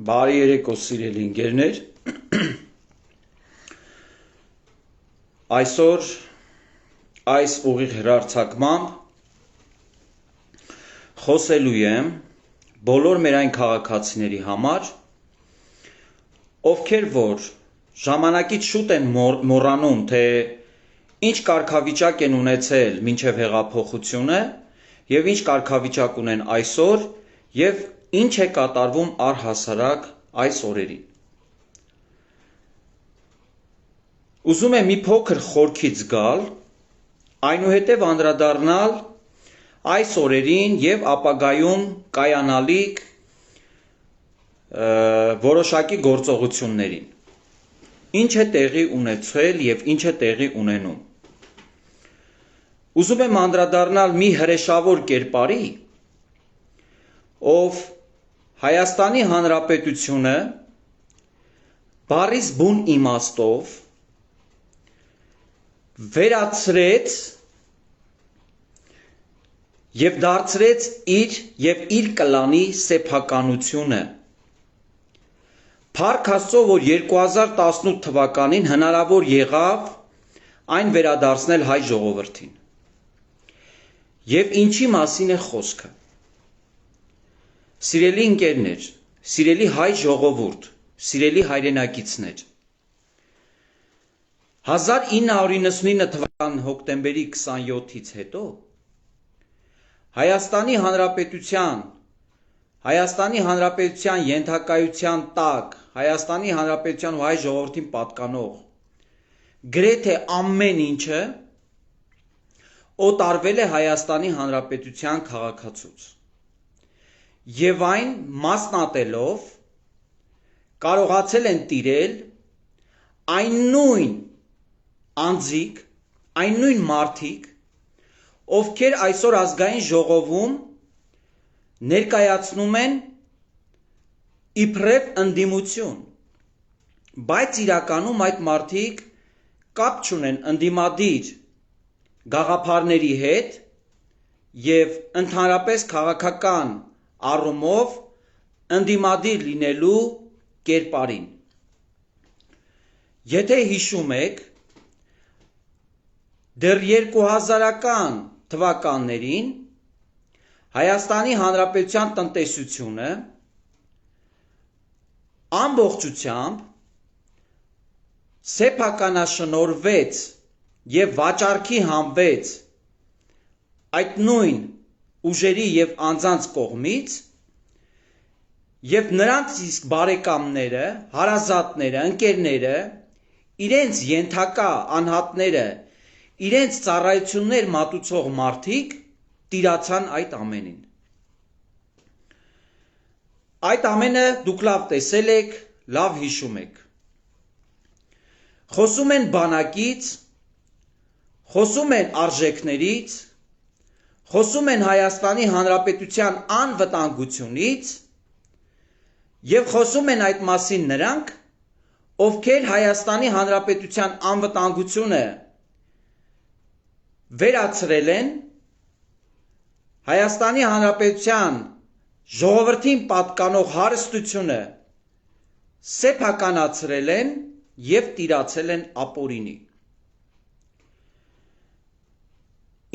Բարի երեկո սիրելի ընկերներ, այսօր այս ուղիղ հեռարձակմամբ խոսելու եմ բոլոր մեր այն քաղաքացիների համար, ովքեր որ ժամանակից շուտ են մոռանում, թե ինչ կարգավիճակ են ունեցել մինչև հեղափոխությունը և ինչ կարգավիճակ ունեն այսօր և ինչ է կատարվում առհասարակ այս օրերին։ Ուզում եմ մի փոքր խորքից գալ, այնուհետև անդրադառնալ այս օրերին և ապագայում կայանալիք որոշակի գործողություններին։ Ինչ է տեղի ունեցել և ինչ է տեղի ունենում։ Ուզում եմ անդրադառնալ մի հրեշավոր կերպարի, ով Հայաստանի Հանրապետությունը բառիս բուն իմաստով վերացրեց և դարձրեց իր կլանի սեփականությունը։ Փառք Աստծո, որ 2018 թվականին հնարավոր եղավ այն վերադարձնել հայ ժողովրդին։ Եվ ինչի մասին է խոսքը։ Սիրելի ընկերներ, սիրելի հայ ժողովուրդ, սիրելի հայրենակիցներ, 1999 թվական հոկտեմբերի 27-ից հետո Հայաստանի Հանրապետության ենթակայության տակ, Հայաստանի Հանրապետության հայ ժողովրդին պատկանող գրեթե ամեն ինչը օտարվել է Հայաստանի Հանրապետության քաղաքացուց։ Եվ այն մասնատելով կարողացել են տիրել այն նույն անձիկ, այն նույն մարդիկ, ովքեր այսօր ազգային ժողովում ներկայացնում են իբրև ընդդիմություն, բայց իրականում այդ մարդիկ կապ չունեն ընդդիմադիր գաղափարների հետ և ընդհանրապես քաղաքական առումով ընդդիմադիր լինելու կերպարին։ Եթե հիշում եք, դեռ 2000-ական թվականներին Հայաստանի Հանրապետության տնտեսությունը ամբողջությամբ սեփականաշնորհվեց և վաճառքի հանվեց այդ նույն ուժերի և անձանց կողմից և նրանց իսկ բարեկամները, հարազատները, ընկերները, իրենց ենթակա անհատները, իրենց ծառայություններ մատուցող մարդիկ տիրացան այդ ամենին։ Այդ ամենը դուք լավ տեսել եք, լավ հիշում եք։ Խոսում են բանակից, խոսում են արժեքներից, խոսում են Հայաստանի Հանրապետության անվտանգությունից և խոսում են այդ մասին նրանք, ովքեր Հայաստանի Հանրապետության անվտանգությունը վերացրել են, Հայաստանի Հանրապետության ժողովրդին պատկանող հարստությունը սեփականացրել են և տիրացել են ապօրինի։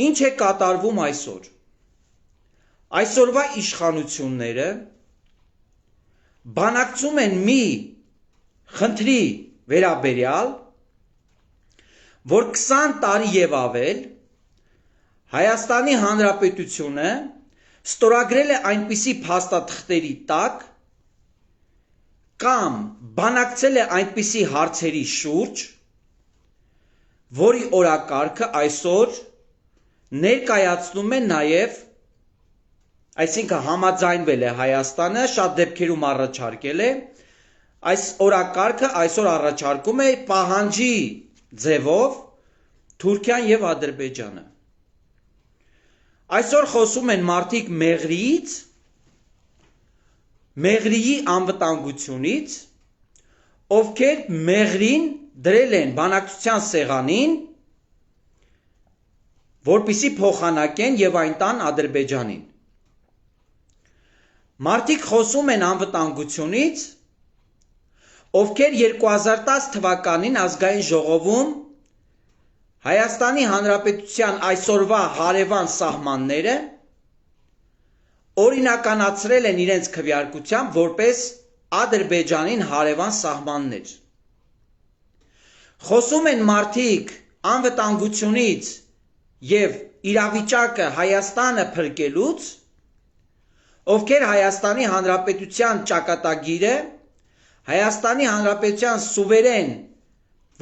Ինչ է կատարվում այսօր։ Այսօրվա իշխանությունները բանակցում են մի խնդրի վերաբերյալ, որ 20 տարի և ավել Հայաստանի Հանրապետությունը ստորագրել է այնպիսի փաստաթղթերի տակ կամ բանակցել է այնպիսի հարցերի շուրջ, որի օրակարգը այսօր ներկայացնում է նաև, այսինքն համաձայնվել է Հայաստանը, շատ դեպքերում առաջարկել է, այս օրակարգը այսօր առաջարկում է պահանջի ձևով Թուրքիան և Ադրբեջանը։ Այսօր խոսում են մարդիկ Մեղրիից, Մեղրիի անվտանգությունից, ովքեր Մեղրին դրել են բանակցության սեղանին, որպեսզի փոխանակեն և այն տան Ադրբեջանին։ Մարդիկ խոսում են անվտանգությունից, ովքեր 2010 թվականին ազգային ժողովում Հայաստանի Հանրապետության այսօրվա հարևան սահմանները օրինականացրել են իրենց քվեարկությամբ որպես Ադրբեջանին հարևան սահմաններ։ Խոսում են մարդիկ անվտանգությունից և իրավիճակը Հայաստանը փրկելուց, ովքեր Հայաստանի Հանրապետության ճակատագիրը, Հայաստանի Հանրապետության սուվերեն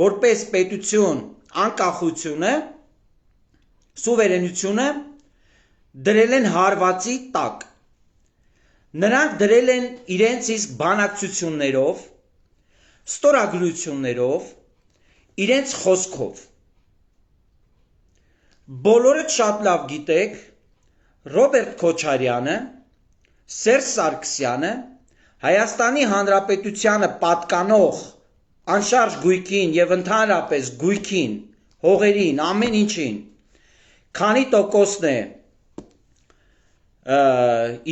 որպես պետություն անկախությունը, սուվերենությունը դրել են հարվածի տակ։ Նրանք դրել են իրենց իսկ բանակցություններով, ստորագրություններով, իրենց խոսքով։ Բոլորդ շատ լավ գիտեք, Ռոբերտ Քոչարյանը, Սերժ Սարգսյանը, Հայաստանի Հանրապետությանը պատկանող անշարժ գույքին և ընդհանրապես գույքին, հողերին, ամեն ինչին, քանի տոկոսն է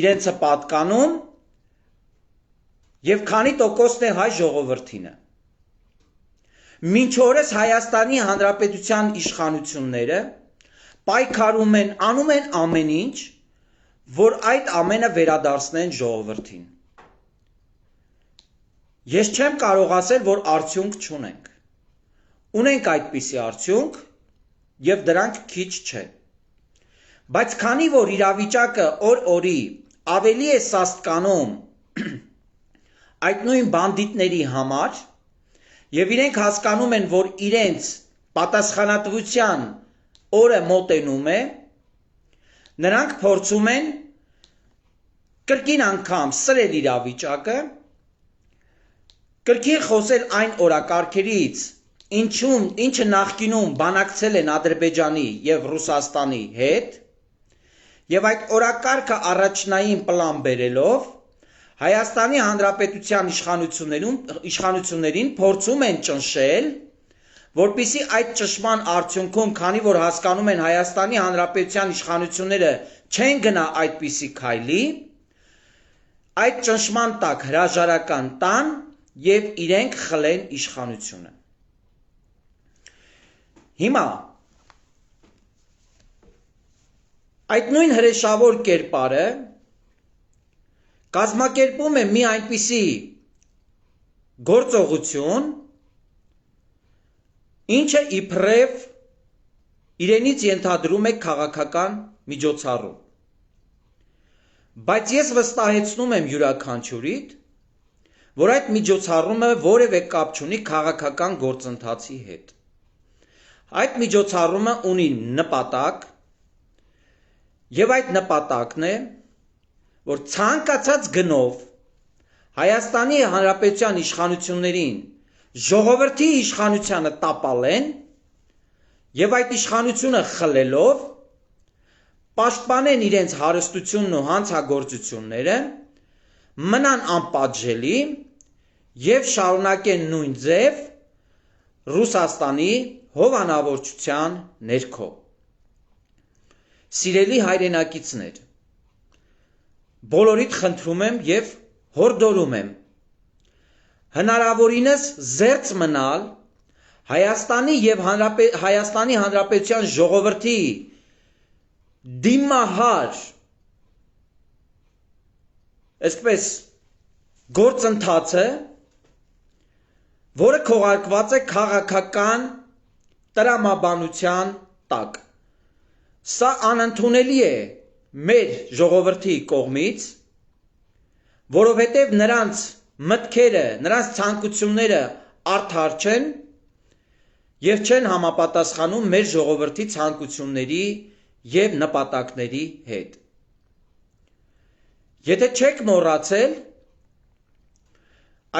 իրենցը պատկանում և քանի տոկոսն է հայ ժողովրդինը։ Մինչ օրս Հայաստանի Հանրապետության իշխանությունները պայքարում են, անում են ամեն ինչ, որ այդ ամենը վերադարձնեն ժողովրդին։ Ես չեմ կարող ասել, որ արդյունք չունենք։ Ունենք այդպիսի արդյունք և դրանք քիչ չեն։ Բայց քանի որ իրավիճակը օր-օրի ավելի է սաստկանում այդ նույն բանդիտների համար և իրենք հասկանում են, որ իրենց պատասխանատվության օրը մոտենում է, նրանք փորձում են կրկին անգամ սրել իրավիճակը, կրկին խոսել այն օրակարգերից, ինչը նախկինում բանակցել են Ադրբեջանի և Ռուսաստանի հետ, և այդ օրակարգը առաջնային պլան բերելով, Հայաստանի Հանրապետության իշխանություններին փորձում են ճնշել, որպեսզի այդ ճնշման արդյունքում, քանի որ հասկանում են Հայաստանի Հանրապետության իշխանությունները չեն գնա այդպիսի քայլի, այդ ճնշման տակ հրաժարական տան և իրենք խլեն իշխանությունը։ Հիմա այդ նույն հրեշավոր կերպարը կազմակերպում է մի այնպիսի գործողություն, ինչը իբրև իրենից ենթադրում է քաղաքական միջոցառում։ Բայց ես վստահեցնում եմ յուրաքանչյուրիդ, որ այդ միջոցառումը որևէ կապ չունի քաղաքական գործընթացի հետ։ Այդ միջոցառումը ունի նպատակ, և այդ նպատակն է, որ ցանկացած գնով Հայաստանի Հանրապետության իշխանություններին ժողովրդի իշխանությանը տապալեն և այդ իշխանությունը խլելով պաշտպանեն իրենց հարստությունն ու հանցագործությունները, մնան անպատժելի և շարունակեն նույն ձև Ռուսաստանի հովանավորչության ներքո։ Սիրելի հայրենակիցներ, բոլորիդ խնդրում եմ և հորդորում եմ հնարավորինս զերծ մնալ Հայաստանի և Հայաստանի Հանրապետության ժողովրդի դիմահար, այսպես գործընթացը, որը քողարկված է քաղաքական տրամաբանության տակ։ Սա անընդունելի է մեր ժողովրդի կողմից, որովհետև նրանց մտքերը, նրանց ցանկությունները արդար չեն և չեն համապատասխանում մեր ժողովրդի ցանկությունների և նպատակների հետ։ Եթե չեք մոռացել,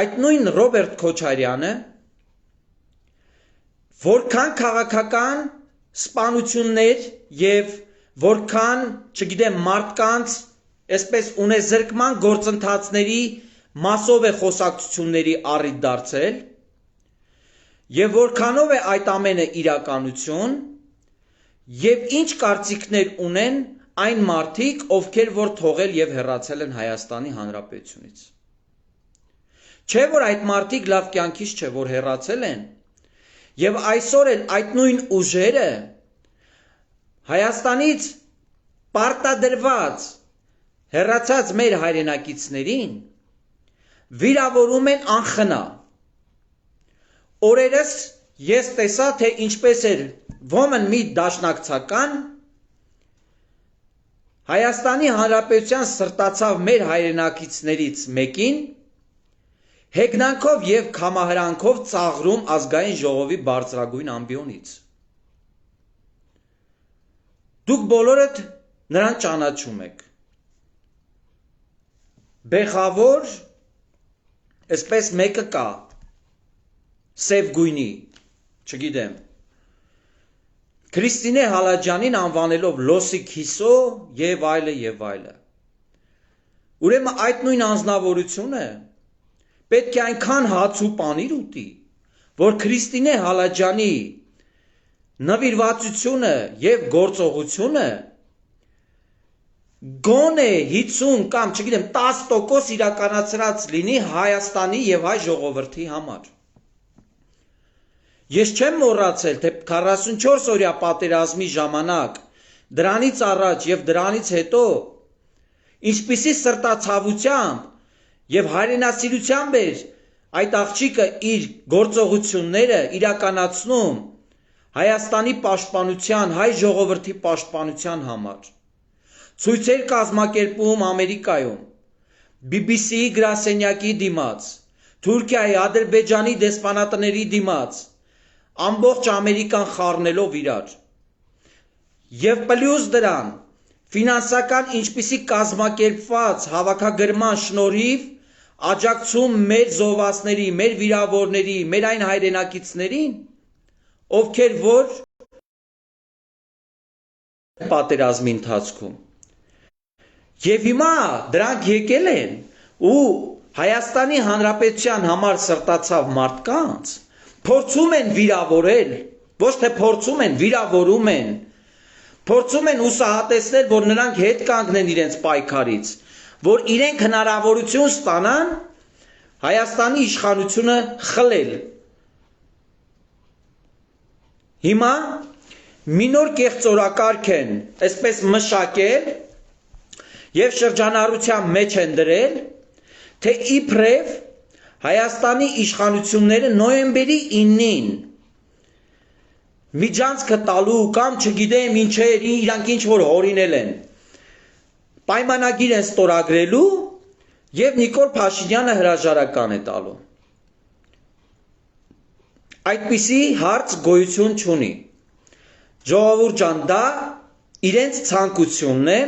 այդ նույն Ռոբերտ Քոչարյանը որքան քաղաքական սպանություններ և որքան, չգիտեմ, մարդկանց այսպես ունեզրկման գործընթացների մասով է խոսակցությունների առիթ դարձել և որքանով է այդ ամենը իրականություն և ինչ կարծիքներ ունեն այն մարդիկ, ովքեր որ թողել եւ հեռացել են Հայաստանի Հանրապետությունից։ Չէ որ այդ մարդիկ լավ կյանքից չէ որ հեռացել են, եւ այսօր էլ այդ նույն ուժերը Հայաստանից պարտադրված հեռացած մեր հայրենակիցներին վիրավորում են անխնա։ Օրերս ես տեսա, թե ինչպես էր ոմն մի դաշնակցական Հայաստանի Հանրապետության սրտացավ մեր հայրենակիցներից մեկին հեգնանքով եւ կամահրանքով ծաղրում ազգային ժողովի բարձրագույն ամբիոնից։ Դուք բոլորդ նրան ճանաչում եք։ Բեղավոր, այսպես մեկը կա, սև գույնի, չգիտեմ, Քրիստինե Հալաջյանին անվանելով լոսի քիսո եւ այլը եւ այլը։ Ուրեմն այդ նույն անձնավորությունը պետք է այնքան հաց ու պանիր ուտի, որ Քրիստինե Հալաջյանի նվիրվածությունը եւ գործողությունը գոնե 50 կամ չգիտեմ 10% իրականացրած լինի Հայաստանի եւ հայ ժողովրդի համար։ Ես չեմ մոռացել, թե 44 օրյա պատերազմի ժամանակ, դրանից առաջ եւ դրանից հետո ինչպիսի սրտացավությամբ եւ հայրենասիրությամբ էր այդ աղջիկը իր գործողությունները իրականացնում Հայաստանի պաշտպանության, հայ ժողովրդի պաշտպանության համար։ Ցույցեր կազմակերպում Ամերիկայում, BBC-ի գրասենյակի դիմաց, Թուրքիայի, Ադրբեջանի դեսպանատների դիմաց, ամբողջ Ամերիկան խառնելով իրար։ Եվ պլյուս դրան, ֆինանսական ինչպիսի կազմակերպված հավաքագրման շնորհիվ աջակցում մեր զոհվածների, մեր վիրավորների, մեր այն հայրենակիցներին, ովքեր որ պատերազմի ընթացքում։ Եվ հիմա դրանք եկել են ու Հայաստանի Հանրապետության համար սրտացավ մարդկանց փորձում են վիրավորել, ոչ թե փորձում են, վիրավորում են, փորձում են հուսահատեցնել, որ նրանք հետ կանգնեն իրենց պայքարից, որ իրենք հնարավորություն ստանան Հայաստանի իշխանությունը խլել։ Հիմա մի նոր կեղծորակարգ են այսպես մշակել եւ շրջանառության մեջ են դրել, թե իբրև Հայաստանի իշխանությունները նոյեմբերի 9-ին միջանցքը տալու կամ չգիտեմ ինչեր իրանք ինչ որ հորինել են պայմանագիր են ստորագրելու եւ Նիկոլ Փաշինյանը հրաժարական է տալու։ Այդպիսի հարց գոյություն չունի։ Ժողովուրդ ջան, դա իրենց ցանկությունն է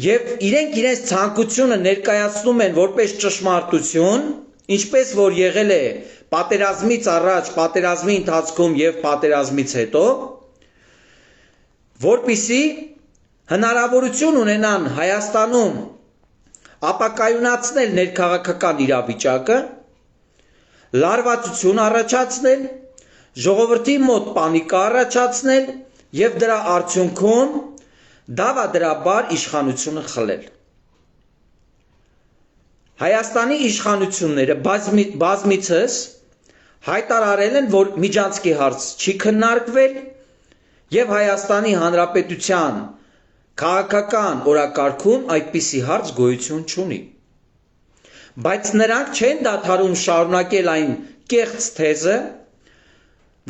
եւ իրենց ցանկությունը ներկայացնում են որպես ճշմարտություն, ինչպես որ եղել է պատերազմից առաջ, պատերազմի ընթացքում եւ պատերազմից հետո, որպիսի հնարավորություն ունենան Հայաստանում ապակայունացնել ներքաղաքական իրավիճակը, լարվածություն առաջացնել, ժողովրդի մոտ պանիկա առաջացնել եւ դրա արդյունքում դավադրաբար իշխանությունը խլել։ Հայաստանի իշխանությունները բազմիցս հայտարարել են, որ միջանցքի հարց չի քննարկվել եւ Հայաստանի Հանրապետության քաղաքական օրակարգում այդպիսի հարց գոյություն չունի։ Բայց նրանք չեն դադարում շարունակել այն կեղծ թեզը,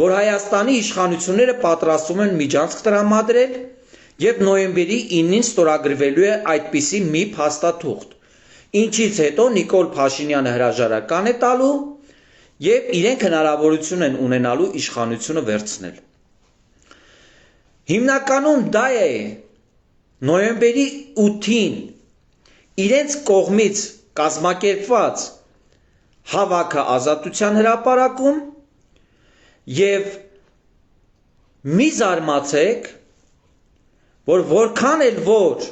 որ Հայաստանի իշխանությունները պատրաստվում են միջանցք տրամադրել եւ նոյեմբերի 9-ին ստորագրվելու է այդպիսի մի փաստաթուղթ, ինչից հետո Նիկոլ Փաշինյանը հրաժարական է տալու եւ իրենք հնարավորություն են ունենալու իշխանությունը վերցնել։ Հիմնականում դա է նոյեմբերի 8-ին իրենց կողմից կազմակերպված հավաքը ազատության հրապարակում եւ մի զարմացեք, որ որքան էլ որ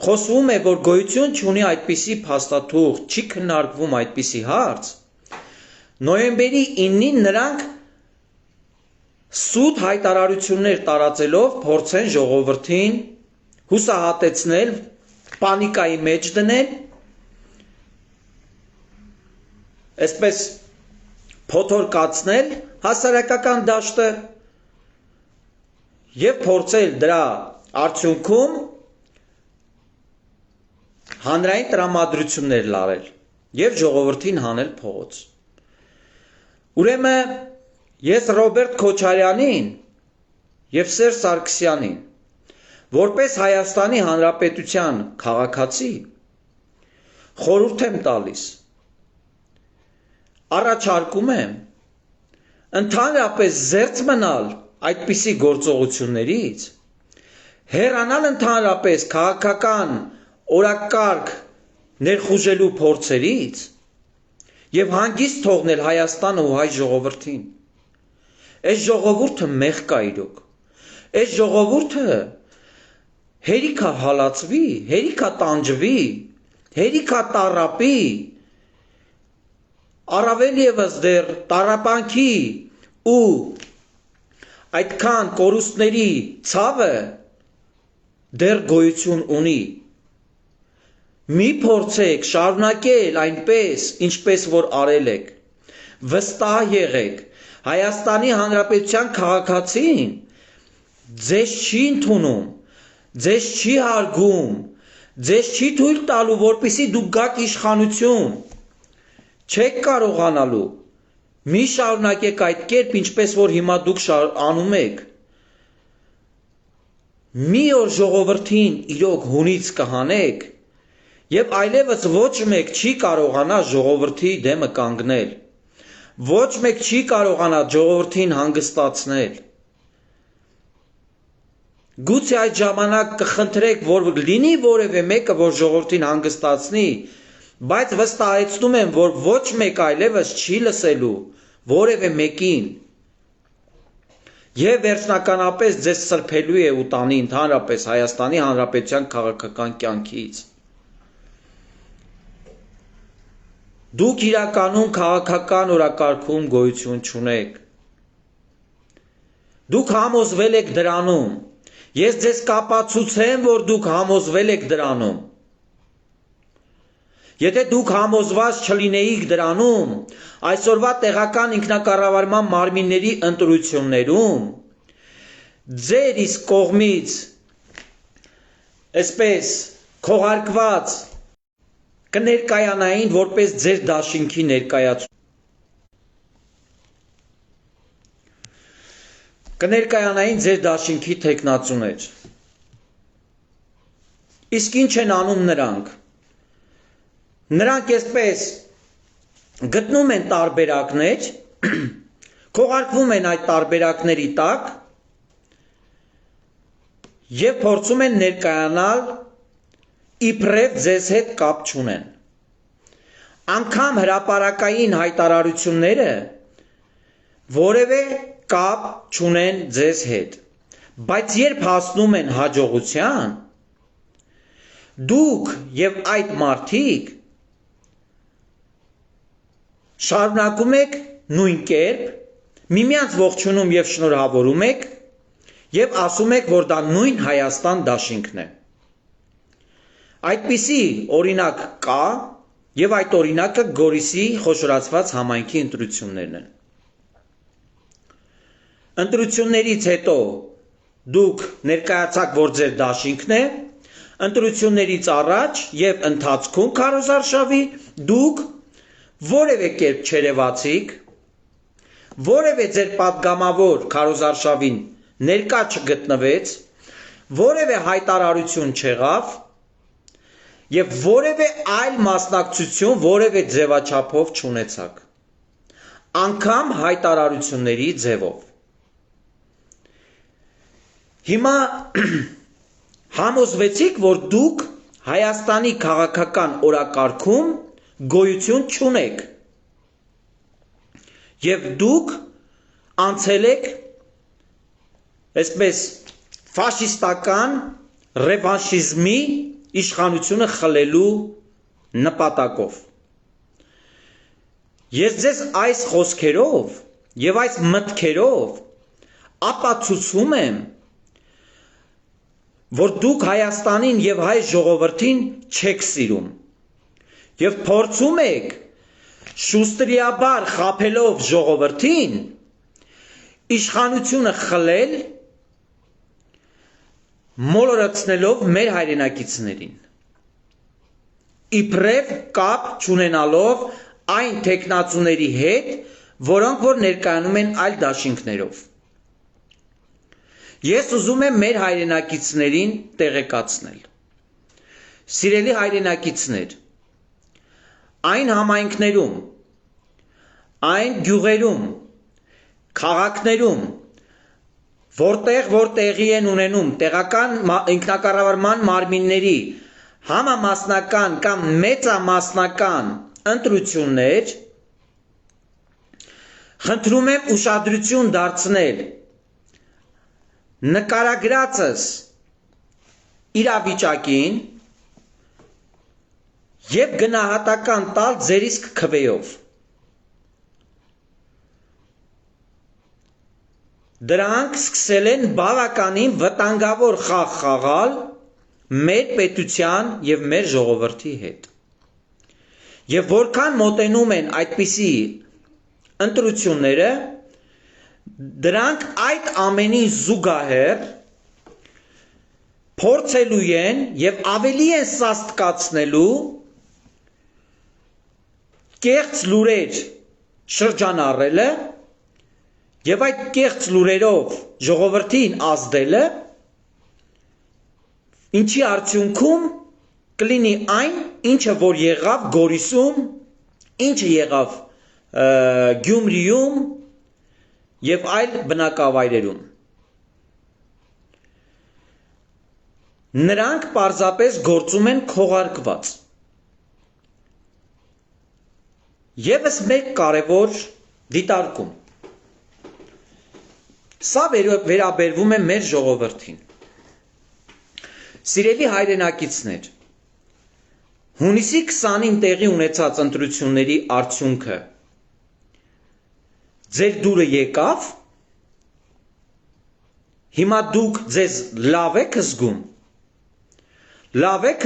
խոսվում է, որ գոյություն չունի այդպիսի փաստաթուղթ, չի քննարկվում այդպիսի հարց, նոյեմբերի 9-ին նրանք սուտ հայտարարություններ տարածելով փորձեն ժողովրդին հուսահատեցնել, պանիկայի մեջ դնել, այսպես փոթորկացնել հասարակական դաշտը եւ փորձել դրա արդյունքում հանրային տրամադրություններ լարել եւ ժողովրդին հանել փողոց։ Ուրեմն ես Ռոբերտ Քոչարյանին եւ Սերժ Սարգսյանին որպես Հայաստանի Հանրապետության քաղաքացի խորհուրդ եմ տալիս, առաջարկում եմ ընդհանրապես զերծ մնալ այդպիսի գործողություններից, հեռանալ ընդհանրապես քաղաքական օրակարգ ներխուժելու փորձերից եւ հանգիստ թողնել Հայաստանը ու հայ ժողովրդին։ Այս ժողովուրդը մեղք կա իրոք։ Այս ժողովուրդը հերիքա հալածվի, հերիքա տանջվի, հերիքա տառապի, առավել ևս դեռ տառապանքի ու այդքան կորուստների ցավը դեռ գոյություն ունի։ Մի փորձեք շարունակել այնպես, ինչպես որ արել եք, վստահ եղեք, Հայաստանի Հանրապետության քաղաքացին ձեզ չի ընդունում, ձեզ չի հարգում, ձեզ չի թույլ տալու, որպեսզի դուք գաք իշխանություն, չեք կարողանալու, մի շարունակեք այդ կերպ, ինչպես որ հիմա դուք անում եք, մի օր ժողովրդին իրոք հունից կհանեք, եւ այլևս ոչ մեկ չի կարողանա ժողովրդի դեմը կանգնել, ոչ մեկ չի կարողանա ժողովրդին հանգստացնել։ Գուցե այդ ժամանակ կխնդրեք, որ լինի որևէ մեկը, որ ժողովրդին հանգստացնի, բայց վստահեցնում եմ, որ ոչ մեկ այլևս չի լսելու որևէ մեկին եւ վերջնականապես ձեզ սրբելու է ու տանի ընդհանրապես Հայաստանի Հանրապետության քաղաքական կյանքից։ Դուք իրականում քաղաքական օրակարգում գոյություն չունեք։ Դուք համոզվել եք դրանում։ Ես ձեզ կապացուցեմ, որ դուք համոզվել եք դրանում։ Եթե դուք համոզված չլինեիք դրանում, այսօրվա տեղական ինքնակառավարման մարմինների ընտրություններում ձեր իսկ կողմից այսպես քողարկված կներկայանային որպես ձեր դաշինքի ներկայացում։ Կներկայանային ձեր դաշինքի թեկնածուներ։ Իսկ ինչ են անում նրանք։ Նրանք այսպես գտնում են տարբերակներ, քողարկվում են այդ տարբերակների տակ եւ փորձում են ներկայանալ իբրև ձեզ հետ կապ չունեն։ Անգամ հրապարակային հայտարարությունները որևէ կապ չունեն ձեզ հետ, բայց երբ հասնում են հաջողության, դուք եւ այդ մարդիկ շարունակում եք նույն կերպ, միմյանց ողջունում եւ շնորհավորում եք եւ ասում եք, որ դա նույն Հայաստան դաշինքն է։ Այդպիսի օրինակ կա եւ այդ օրինակը Գորիսի խոշորացված համայնքի ընտրություններն են։ Ընտրություններից հետո դուք ներկայացաք, որ ձեր դաշինքն է, ընտրություններից առաջ եւ ընթացքում քարոզարշավի դուք որևէ կերպ չերևացիք, որևէ ձեր պատգամավոր քարոզարշավին ներկա չգտնվեց, որևէ հայտարարություն չեղավ եւ որևէ այլ մասնակցություն որևէ ձևաչափով չունեցաք, անգամ հայտարարությունների ձևով։ Հիմա համոզվեցիք, որ դուք Հայաստանի քաղաքական օրակարգում գոյություն չունեք եւ դուք անցել եք այսպես ֆաշիստական ռևանշիզմի իշխանությունը խլելու նպատակով։ Ես ձեզ այս խոսքերով եւ այս մտքերով ապացուցում եմ, որ դուք Հայաստանին եւ հայ ժողովրդին չեք սիրում եւ փորձում եք շուստրիաբար խաբելով ժողովրդին իշխանությունը խլել մոլորեցնելով մեր հայրենակիցներին իբրև կապ չունենալով այն տեխնացուների հետ, որոնք որ ներկայանում են այլ դաշինքներով։ Ես ուզում եմ մեր հայրենակիցներին տեղեկացնել։ Սիրելի հայրենակիցներ, այն համայնքներում, այն գյուղերում, քաղաքներում, որ տեղի են ունենում տեղական ինքնակառավարման մարմինների համամասնական կամ մեծամասնական ընտրություններ, խնդրում եմ ուշադրություն դարձնել նկարագրածս իրավիճակին եւ գնահատական տալ ձեր իսկ քվեով։ Դրանք սկսել են բավականին վտանգավոր խաղ խաղալ մեր պետության եւ մեր ժողովրդի հետ։ Եվ որքան մոտենում են այդպիսի ընտրությունները, դրանք այդ ամենին զուգահեռ փորձելու են եւ ավելի են սաստկացնելու կեղծ լուրեր շրջանառելը եւ այդ կեղծ լուրերով ժողովրդին ազդելը, ինչի արդյունքում կլինի այն, ինչը որ եղավ Գորիսում, ինչը եղավ Գյումրիում եւ այլ բնակավայրերում։ Նրանք պարզապես գործում են քողարկված։ Եվս մեկ կարևոր դիտարկում։ Սա վերաբերվում է մեր ժողովրդին։ Սիրելի հայրենակիցներ, հունիսի 20-ին տեղի ունեցած ընտրությունների արդյունքը ձեր դուրը եկավ, հիմա դուք ձեզ լավ եք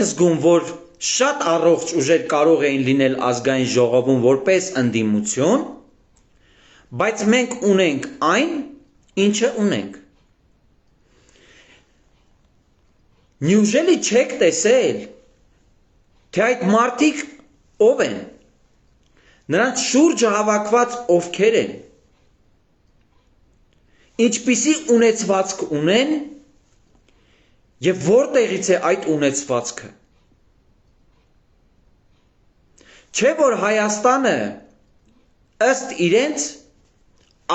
զգում, որ շատ առողջ ուժեր կարող էին լինել ազգային ժողովում որպես ընդդիմություն, բայց մենք ունենք այն, ինչը ունենք։ Նյուժելի չեք տեսել, թե այդ մարդիկ ով են, նրանց շուրջը հավաքված ովքեր են, ինչպիսի ունեցվածք ունեն եւ որտեղից է այդ ունեցվածքը։ Չէ որ Հայաստանը ըստ իրենց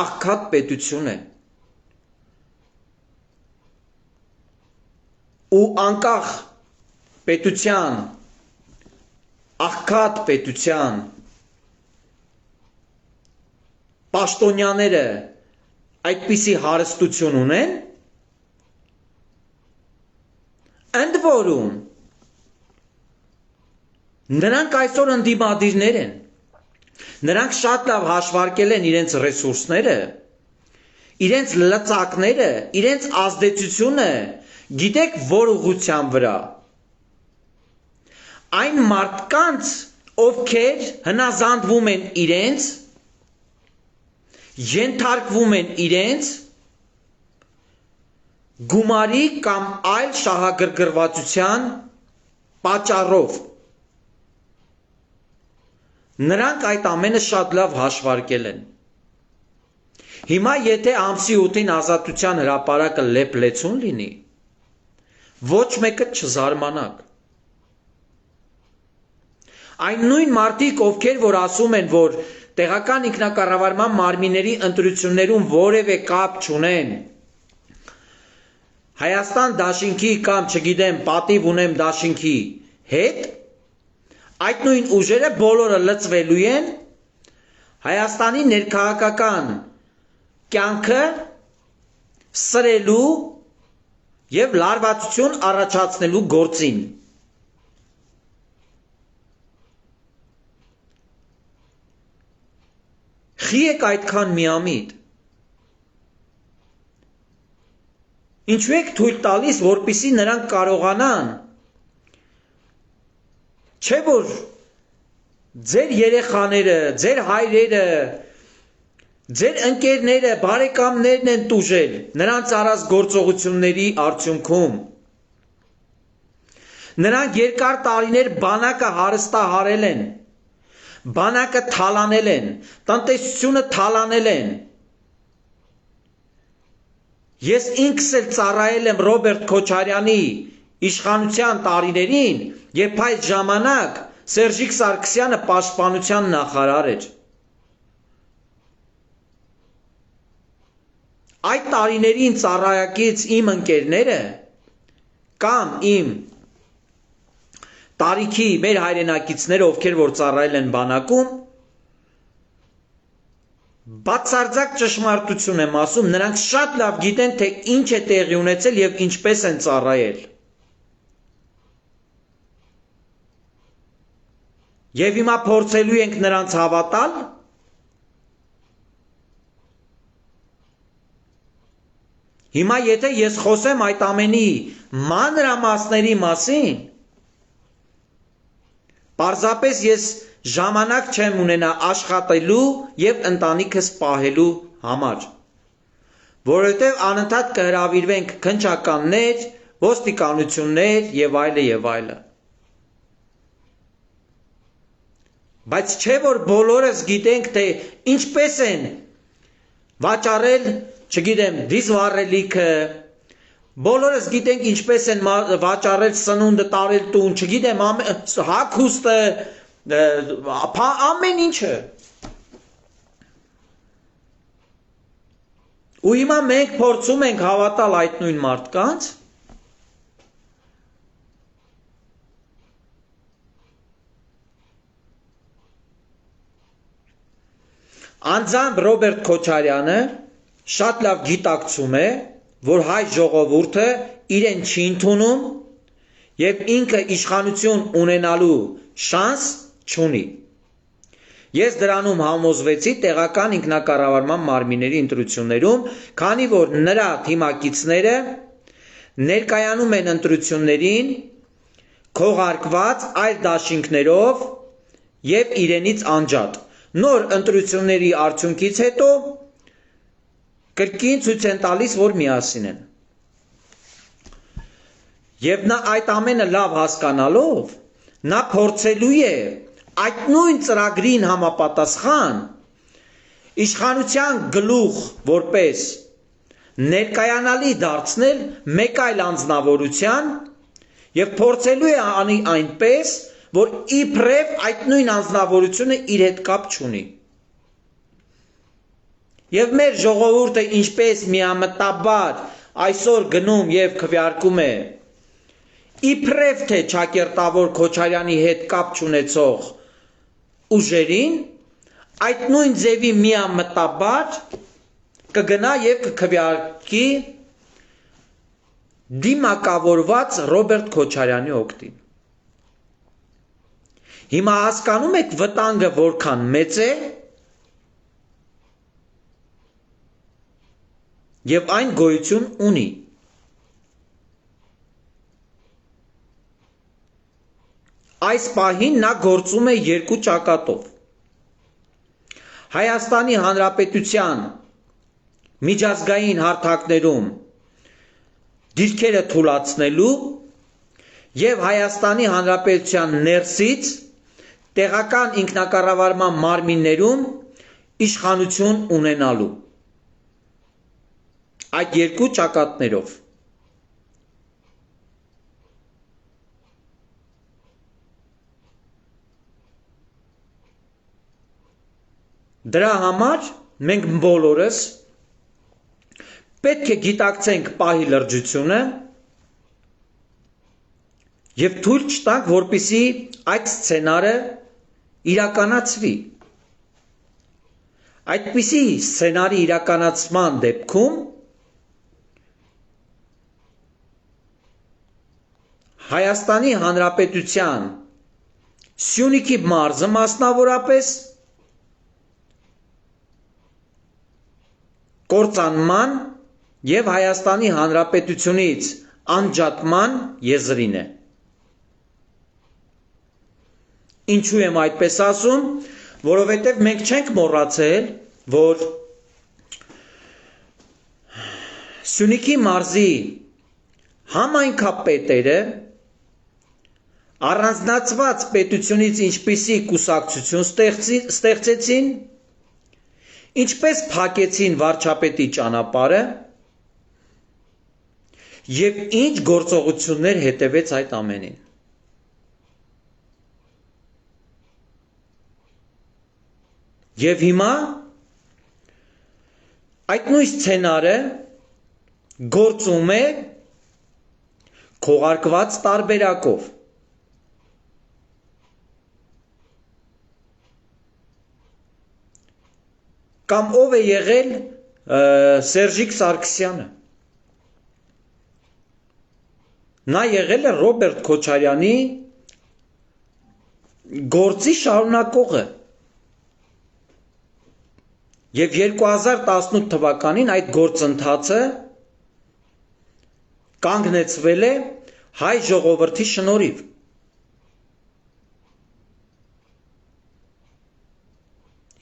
աղքատ պետություն է ու անկախ պետության, աղքատ պետության պաշտոնյաները այդպիսի հարստություն ունեն, ընդ որում նրանք այսօր ընդդիմադիրներ են, նրանք շատ լավ հաշվարկել են իրենց ռեսուրսները, իրենց լծակները, իրենց ազդեցությունը, գիտեք որ ուղղության վրա, այն մարդկանց, ովքեր հնազանդվում են իրենց, ենթարկվում են իրենց գումարի կամ այլ շահագրգռվածության պատճառով։ Նրանք այդ ամենը շատ լավ հաշվարկել են։ Հիմա եթե ամսի 8-ին Ազատության հրապարակը լեփ-լեցուն լինի, ոչ մեկը չզարմանաք։ Այն նույն մարդիկ, ովքեր որ ասում են, որ տեղական ինքնակառավարման մարմինների ընտրություններում որևէ կապ չունեն Հայաստան դաշինքի կամ չգիտեմ պատիվ ունեմ դաշինքի հետ, այդ նույն ուժերը բոլորը լծվելու են Հայաստանի ներքաղաքական կյանքը սրելու եւ լարվածություն առաջացնելու գործին։ Խի եք այդքան միամիտ։ Ինչու եք թույլ տալիս, որպեսզի նրանք կարողանան չէ որ ձեր երեխաները, ձեր հայրերը, ձեր ընկերները, բարեկամներն են տուժել նրանց արած գործողությունների արդյունքում։ Նրանք երկար տարիներ բանակը հարստահարել են, բանակը թալանել են, տնտեսությունը թալանել են։ Ես ինքս էլ ծառայել եմ Ռոբերտ Քոչարյանի իշխանության տարիներին, երբ այդ ժամանակ Սերժիկ Սարգսյանը պաշտպանության նախարար էր։ Այդ տարիներին ծառայակից իմ ընկերները կամ իմ տարիքի մեր հայրենակիցները, ովքեր որ ծառայել են բանակում, բացարձակ ճշմարտություն եմ ասում, նրանք շատ լավ գիտեն, թե ինչ է տեղի ունեցել եւ ինչպես են ծառայել։ Եվ հիմա փորձելու ենք նրանց հավատալ։ Հիմա եթե ես խոսեմ այդ ամենի մանրամասների մասին, պարզապես ես ժամանակ չեմ ունենա աշխատելու եւ ընտանիքս պահելու համար, որովհետեւ անընդհատ կհրավիրվենք քննչականներ, ոստիկանություններ եւ այլը եւ այլը։ Բայց չէ որ բոլորս գիտենք, թե ինչպես են վաճառել, չգիտեմ, դիզվառելիքը, բոլորս գիտենք ինչպես են վաճառել սնունդը, տարել տուն, չգիտեմ, հագուստը, ամեն ինչը։ Ու հիմա մենք փորձում ենք հավատալ այդ նույն մարդկանց, անձամբ Ռոբերտ Քոչարյանը շատ լավ գիտակցում է, որ հայ ժողովուրդը իրեն չի ընդունում եւ ինքը իշխանություն ունենալու շանս չունի։ Ես դրանում համոզվեցի տեղական ինքնակառավարման մարմինների ընտրություններում, քանի որ նրա թիմակիցները ներկայանում են ընտրություններին քողարկված այլ դաշինքներով եւ իրենից անջատ։ Նոր ընտրությունների արդյունքից հետո կրկին ցույց են տալիս, որ միասին են։ Եվ նա այդ ամենը լավ հասկանալով, նա փորձելու է այդ նույն ծրագրին համապատասխան իշխանության գլուխ որպես ներկայանալի դարձնել մեկ այլ անձնավորության եւ փորձելու է անի այնպես, որ իբրև այդ նույն անձնավորությունը իր հետ կապ չունի։ Եվ մեր ժողովուրդը ինչպես միամտաբար այսօր գնում եւ քվեարկում է իբրև թե ճակերտավոր Քոչարյանի հետ կապ չունեցող ուժերին, այդ նույն ձևի միամտաբար կգնա եւ կքվեարկի դիմակավորված Ռոբերտ Քոչարյանի օգտին։ Հիմա հասկանում եք վտանգը որքան մեծ է եւ այն գոյություն ունի։ Այս պահին նա գործում է երկու ճակատով։ Հայաստանի Հանրապետության միջազգային հարթակներում դիրքերը թուլացնելու եւ Հայաստանի Հանրապետության ներսից տեղական ինքնակառավարման մարմիններում իշխանություն ունենալու այդ երկու ճակատներով։ Դրա համար մենք բոլորս պետք է գիտակցենք պահի լրջությունը եւ թույլ չտանք, որպեսզի այդ սցենարը իրականացվի։ Այդպիսի սցենարի իրականացման դեպքում Հայաստանի Հանրապետության Սյունիքի մարզը մասնավորապես կործանման և Հայաստանի Հանրապետությունից անջատման եզրին է։ Ինչու եմ այդպես ասում, որովհետև մենք չենք մոռացել, որ Սյունիքի մարզի համայնքապետերը առանձնացված պետությունից ինչպիսի կուսակցություն ստեղծեցին, ինչպես փակեցին վարչապետի ճանապարհը և ինչ գործողություններ հետևեց այդ ամենին։ Եվ հիմա այդ նույն սցենարը գործում է քողարկված տարբերակով։ Կամ ով է եղել Սերժիկ Սարգսյանը։ Նա եղել է Ռոբերտ Քոչարյանի գործի շարունակողը։ Եվ 2018 թվականին այդ գործընթացը կանգնեցվել է հայ ժողովրդի շնորհիվ։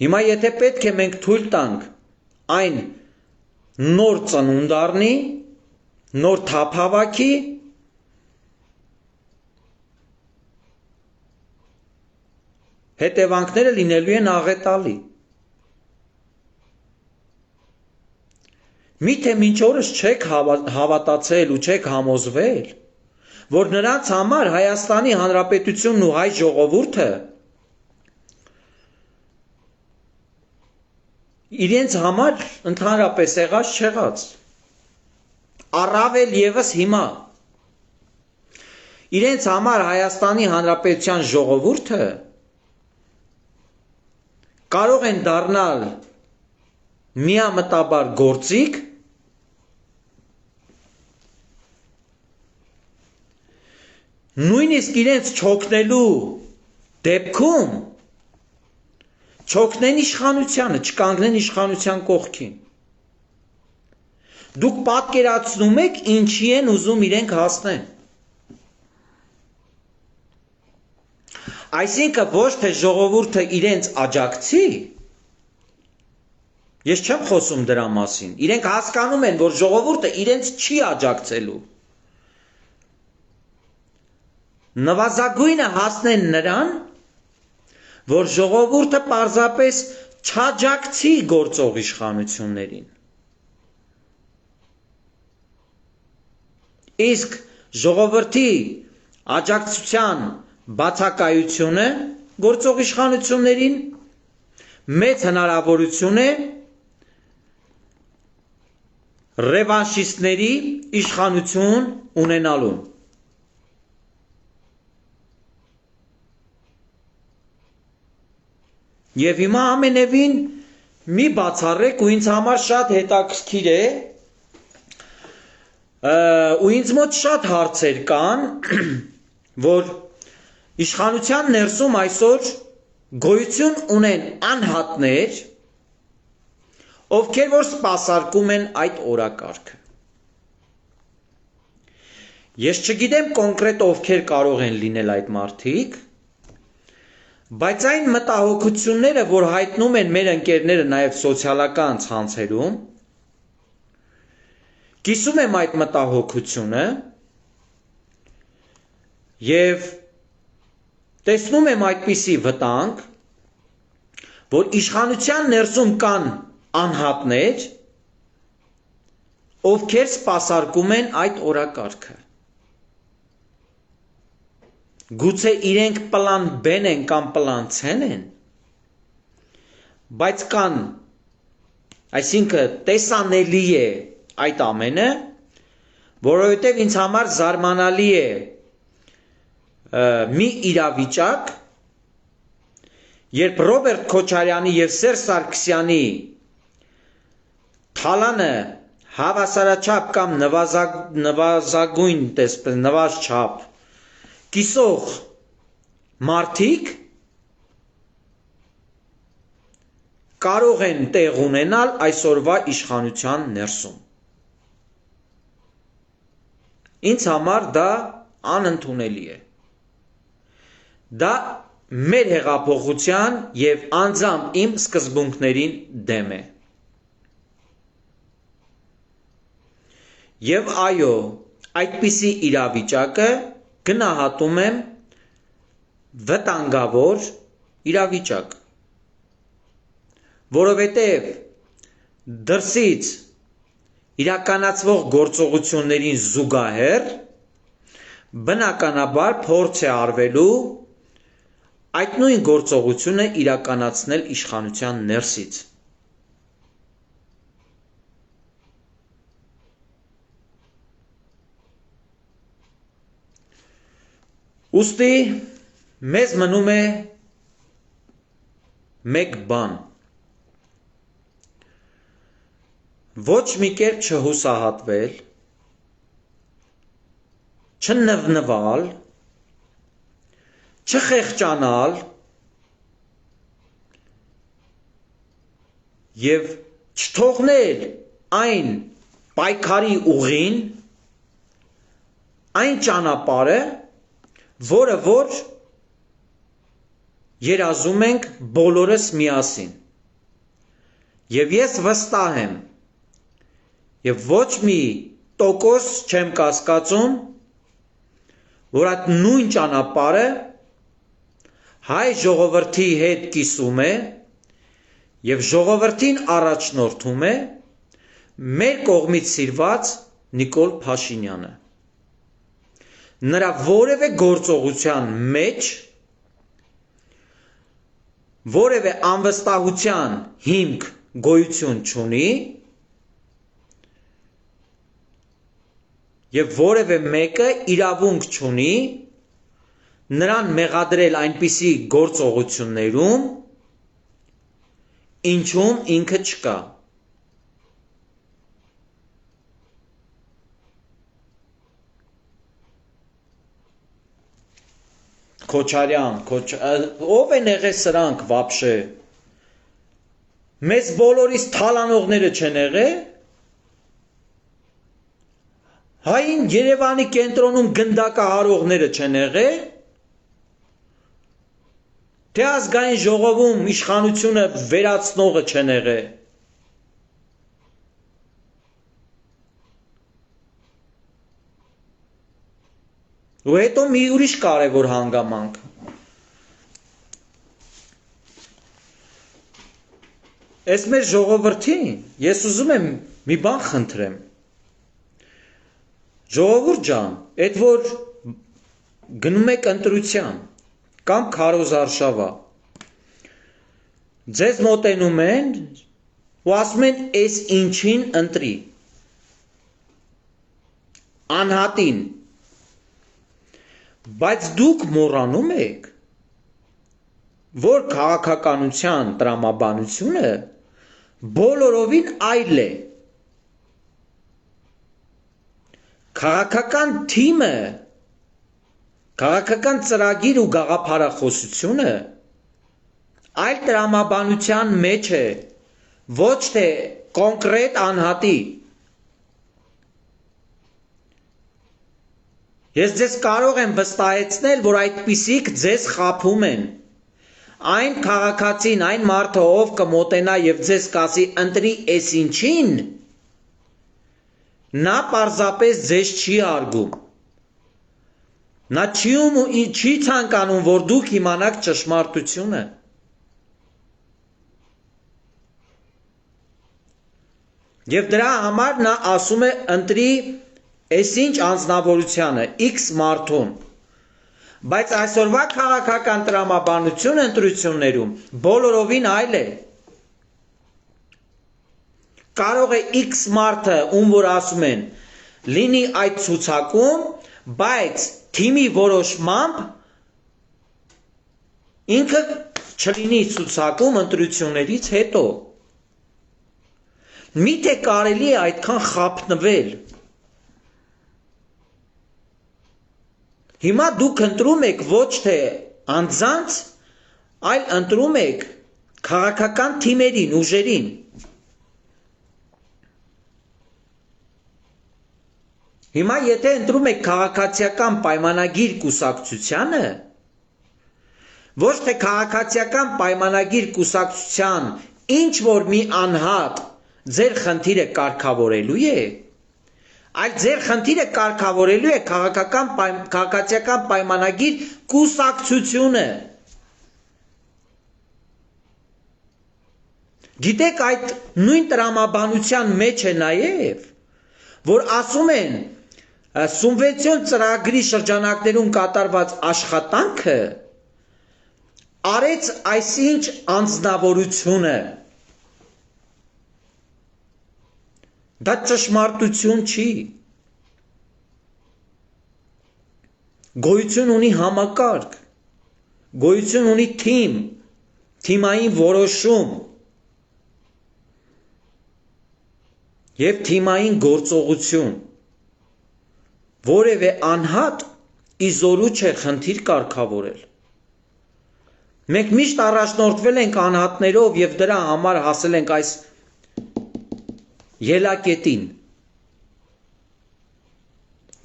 Հիմա եթե պետք է մենք թույլ տանք այն նոր ծնունդ առնի, նոր թափ հավաքի, հետևանքները լինելու են աղետալի։ Միթե մինչ օրս չեք հավատացել ու չեք համոզվել, որ նրանց համար Հայաստանի Հանրապետությունն ու հայ ժողովուրդը իրենց համար ընդհանրապես եղած չեղած, առավել ևս հիմա, իրենց համար Հայաստանի Հանրապետության ժողովուրդը կարող են դառնալ միամտաբար գործիք, նույնիսկ իրենց չօգնելու դեպքում չօգնեն իշխանությանը, չկանգնեն իշխանության կողքին։ Դուք պատկերացնում եք ինչի են ուզում իրենք հասնեն։ Այսինքն ոչ թե ժողովուրդը իրենց աջակցի, ես չեմ խոսում դրա մասին, իրենք հասկանում են, որ ժողովուրդը իրենց չի աջակցելու։ Նվազագույնը հասնեն նրան, որ ժողովուրդը պարզապես չաջակցի գործող իշխանություններին։ Իսկ ժողովրդի աջակցության բացակայությունը գործող իշխանություններին մեծ հնարավորություն է ռևանշիստների իշխանություն ունենալուն։ Եվ հիմա ամենևին մի բացառեք ու ինձ համար շատ հետաքրքիր է, ու ինձ մոտ շատ հարցեր կան, որ իշխանության ներսում այսօր գոյություն ունեն անհատներ, ովքեր որ սպասարկում են այդ օրակարգը։ Ես չգիտեմ կոնկրետ ովքեր կարող են լինել այդ մարդիկ, բայց այն մտահոգությունները, որ հայտնում են մեր ընկերները նաև սոցիալական ցանցերում, կիսում եմ այդ մտահոգությունը և տեսնում եմ այդպիսի վտանգ, որ իշխանության ներսում կան անհատներ, ովքեր սպասարկում են այդ օրակարգը։ Գուցե իրենք պլան B-ն են կամ պլան C-ն են, բայց կան, այսինքն տեսանելի է այդ ամենը, որովհետև ինձ համար զարմանալի է մի իրավիճակ, երբ Ռոբերտ Քոչարյանի և Սերժ Սարգսյանի թալանը հավասարաչափ կամ նվազագույն նվազչափ կիսող մարդիկ կարող են տեղ ունենալ այսօրվա իշխանության ներսում։ Ինձ համար դա անընդունելի է։ Դա մեր հեղափոխության եւ անձամբ իմ սկզբունքներին դեմ է։ Եվ այո, այդպիսի իրավիճակը գնահատում եմ վտանգավոր իրավիճակ, որովհետև դրսից իրականացվող գործողություններին զուգահեռ բնականաբար փորձ է արվելու այդ նույն գործողությունը իրականացնել իշխանության ներսից։ Ուստի մեզ մնում է մեկ բան, ոչ մի կերպ չհուսահատվել, չնվնվալ, չխեղճանալ եւ չթողնել այն պայքարի ուղին, այն ճանապարհը, որը որ երազում ենք բոլորս միասին։ Եվ ես վստահ եմ, եւ ոչ մի տոկոս չեմ կասկածում, որ այդ նույն ճանապարհը հայ ժողովրդի հետ կիսում է եւ ժողովրդին առաջնորդում է մեր կողմից սիրված Նիկոլ Փաշինյանը։ Նրա որևէ գործողության մեջ որևէ անվստահության հիմք գոյություն չունի եւ որևէ մեկը իրավունք չունի նրան մեղադրել այնպիսի գործողություններում, ինչում ինքը չկա։ Քոչարյան, ով են եղել սրանք վաբշե։ Մեզ բոլորիս թալանողները չեն եղել։ Հային Երևանի կենտրոնում գնդակահարողները չեն եղել։ Թե ազգային ժողովում իշխանությունը վերացնողը չեն եղել։ Ու հետո մի ուրիշ կարևոր հանգամանք։ Այս մեր ժողովրդին ես ուզում եմ մի բան խնդրեմ։ Ժողովուրդ ջան, այդ որ գնում եք ընտրության կամ քարոզարշավա, ձեզ մոտենում են ու ասում են «Էս ինչին ընտրի»։ Անհատին։ Բայց դուք մոռանում եք, որ քաղաքականության տրամաբանությունը բոլորովին այլ է։ Քաղաքական թիմը, քաղաքական ծրագիր ու գաղափարախոսությունը այլ տրամաբանության մեջ է, ոչ թե կոնկրետ անհատի։ Ես ձեզ կարող եմ վստահեցնել, որ այդպիսիք ձեզ խաբում են։ Այն քաղաքացին, այն մարդը, ով կմոտենա եւ ձեզ կասի ընտրի էս ինչին, նա պարզապես ձեզ չի հարգում։ Նա չի ցանկանում, որ դուք իմանաք ճշմարտությունը։ Եվ դրա համար նա ասում է ընտրի Այսինչ անձնավորությանը, X մարդուն, բայց այսօրվա քաղաքական տրամաբանությունը ընտրություններում բոլորովին այլ է։ Կարող է X մարդը, ում որ ասում են, լինի այդ ցուցակում, բայց թիմի որոշմամբ ինքը չլինի ցուցակում ընտրություններից հետո։ Միթե կարելի է այդքան խաբնվել։ Հիմա դուք ընտրում եք ոչ թե անձանց, այլ ընտրում եք քաղաքական թիմերին, ուժերին։ Հիմա եթե ընտրում եք քաղաքացիական պայմանագիր կուսակցությանը, ոչ թե քաղաքացիական պայմանագիր կուսակցության ինչ որ մի անհատ ձեր խնդիրը կարգավորելու է, այլ ձեր խնդիրը կարգավորելու է քաղաքացիական պայմանագիր կուսակցությունը։ Գիտեք, այդ նույն տրամաբանության մեջ է նաև, որ ասում են սուբվենցիոն ծրագրի շրջանակներում կատարված աշխատանքը արեց այսինչ անձնավորությունը։ Դա ճշմարտություն չի։ Գոյություն ունի համակարգ, գոյություն ունի թիմային որոշում և թիմային գործողություն, որևէ անհատ իզորու չէ խնդիր կարգավորել։ Մենք միշտ առաջնորդվել ենք անհատներով և դրա համար հասել ենք այս ելակետին,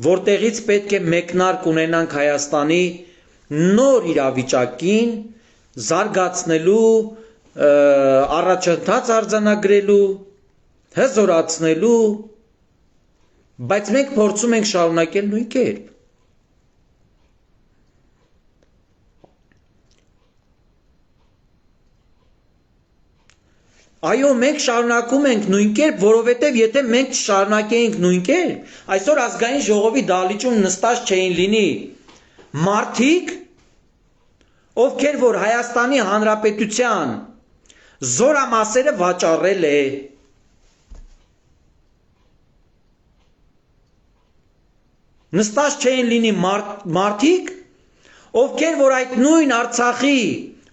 որտեղից պետք է մեկնարկ ունենանք Հայաստանի նոր իրավիճակին, զարգացնելու, առաջընթաց արձանագրելու, հզորացնելու, բայց մենք փորձում ենք շարունակել նույն կերպ։ Այո, մենք շարունակում ենք նույն կերպ, որովհետև եթե մենք չշարունակեինք նույն կերպ, այսօր ազգային ժողովի դահլիճում նստած չէին լինի մարդիկ, ովքեր որ Հայաստանի Հանրապետության զորամասերը վաճառել է։ Նստած չէին լինի մարդիկ, ովքեր որ այդ նույն Արցախի,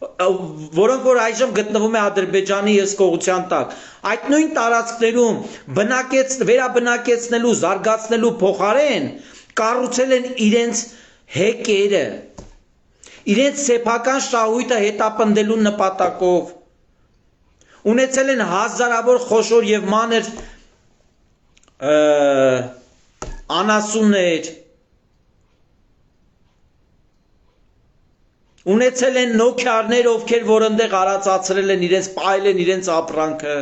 որոնք որ այժմ գտնվում է Ադրբեջանի հսկողության տակ, այդ նույն տարածքներում վերաբնակեցնելու, զարգացնելու փոխարեն կառուցել են իրենց հեկերը, իրենց սեփական շահույթը հետապնդելու նպատակով, ունեցել են հազարավոր խոշոր և մանր անասուններ, ունեցել են նոքյարներ, ովքեր որ ընդեղ արածացրել են իրենց, պահել են իրենց ապրանքը։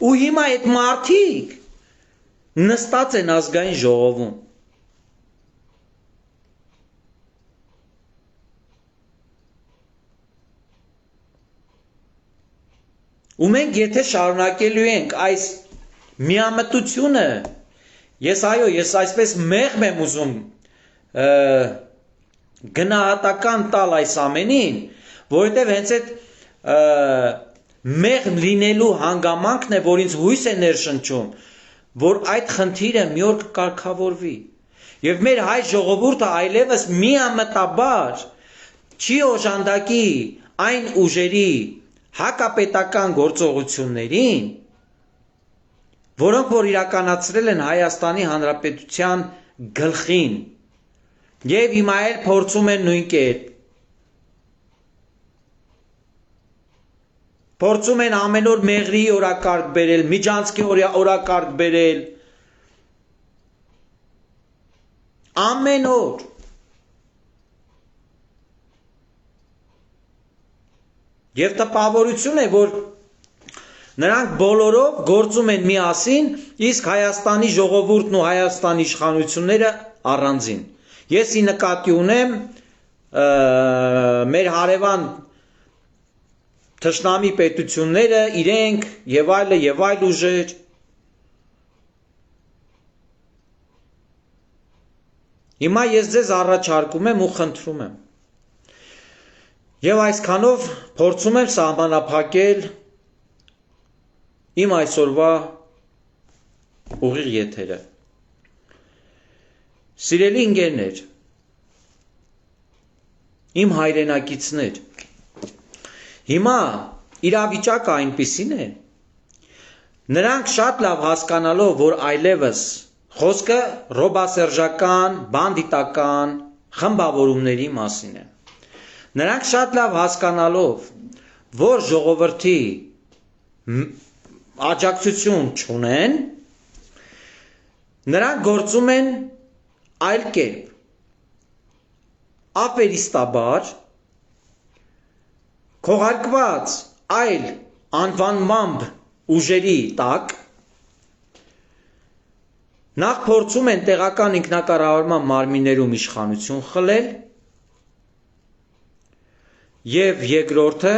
Ու հիմա այդ մարդիկ նստած են ազգային ժողովում։ Ու մենք եթե շարունակելու ենք այս միամտությունը, ես այսպես մեղմ եմ ուզում գնահատական տալ այս ամենին, որովհետև հենց այդ մեղմ լինելու հանգամանքն է, որ ինձ հույս է ներշնչում, որ այդ խնդիրը մի օր կկարգավորվի։ Եվ մեր հայ ժողովուրդը այլևս միամտաբար չի օժանդակի այն ուժերի հակապետական գործողություններին, որոնք որ իրականացրել են Հայաստանի Հանրապետության գլխին և հիմա էլ փորձում են նույն կերպ։ Փորձում են ամեն օր մեղրի օրակարգ բերել, միջանցքի օրակարգ բերել, ամեն օր։ Եվ տպավորություն է, որ նրանք բոլորով գործում են միասին, իսկ Հայաստանի ժողովուրդն ու Հայաստանի իշխանությունները առանձին։ Ես ի նկատի ունեմ մեր հարևան թշնամի պետությունները, իրենք եւ այլ ուժեր։ Հիմա ես ձեզ առաջարկում եմ ու խնդրում եմ։ Եվ այսքանով փորձում եմ սահմանափակել իմ այսօրվա ուղիղ եթերը։ Սիրելի ընկերներ, իմ հայրենակիցներ, հիմա իրավիճակը այնպիսին է, նրանք շատ լավ հասկանալով, որ այլևս խոսքը ռոբասերժական, բանդիտական խմբավորումների մասին է։ Նրանք շատ լավ հասկանալով, որ ժողովրդի աջակցություն չունեն, Նրանք գործում են այլ կերպ, ապերիստաբար, քողարկված այլ անվանմամբ ուժերի տակ, նախ փորձում են տեղական ինքնակառավարման մարմիններում իշխանություն խլել, եւ երկրորդը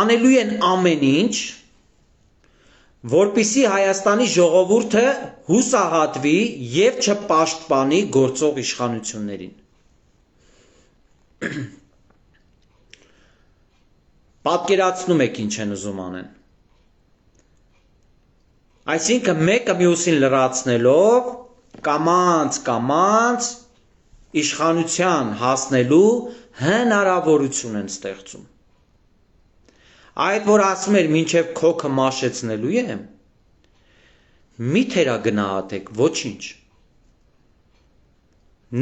անելու են ամեն ինչ, որպիսի Հայաստանի ժողովուրդը հուսահատվի եւ չպաշտպանի գործող իշխանություններին։ Պատկերացնում եք ինչ են ուզում անեն։ Այսինքն մեկը մյուսին լրացնելով կամաց իշխանության հասնելու հնարավորություն են ստեղծում։ Այդ որ ասում էր մինչև քոքը մաշեցնելու եմ, մի թերա գնահատեք, ոչինչ։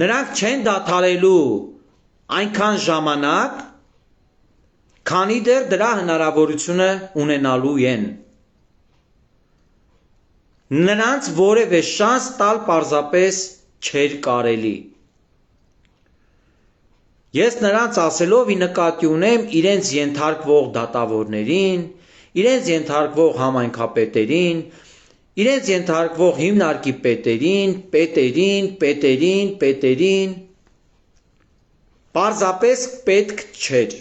Նրանք չեն դադարելու այնքան ժամանակ, քանի դեռ դրա հնարավորությունը ունենալու են։ Նրանց որևէ շանս տալ պարզապես չէր կարելի։ Ես նրանց ասելով ի նկատի ունեմ իրենց ենթարկվող դատավորներին, իրենց ենթարկվող համայնքապետերին, իրենց ենթարկվող հիմնարկի պետերին, պարզապես պետք չէր։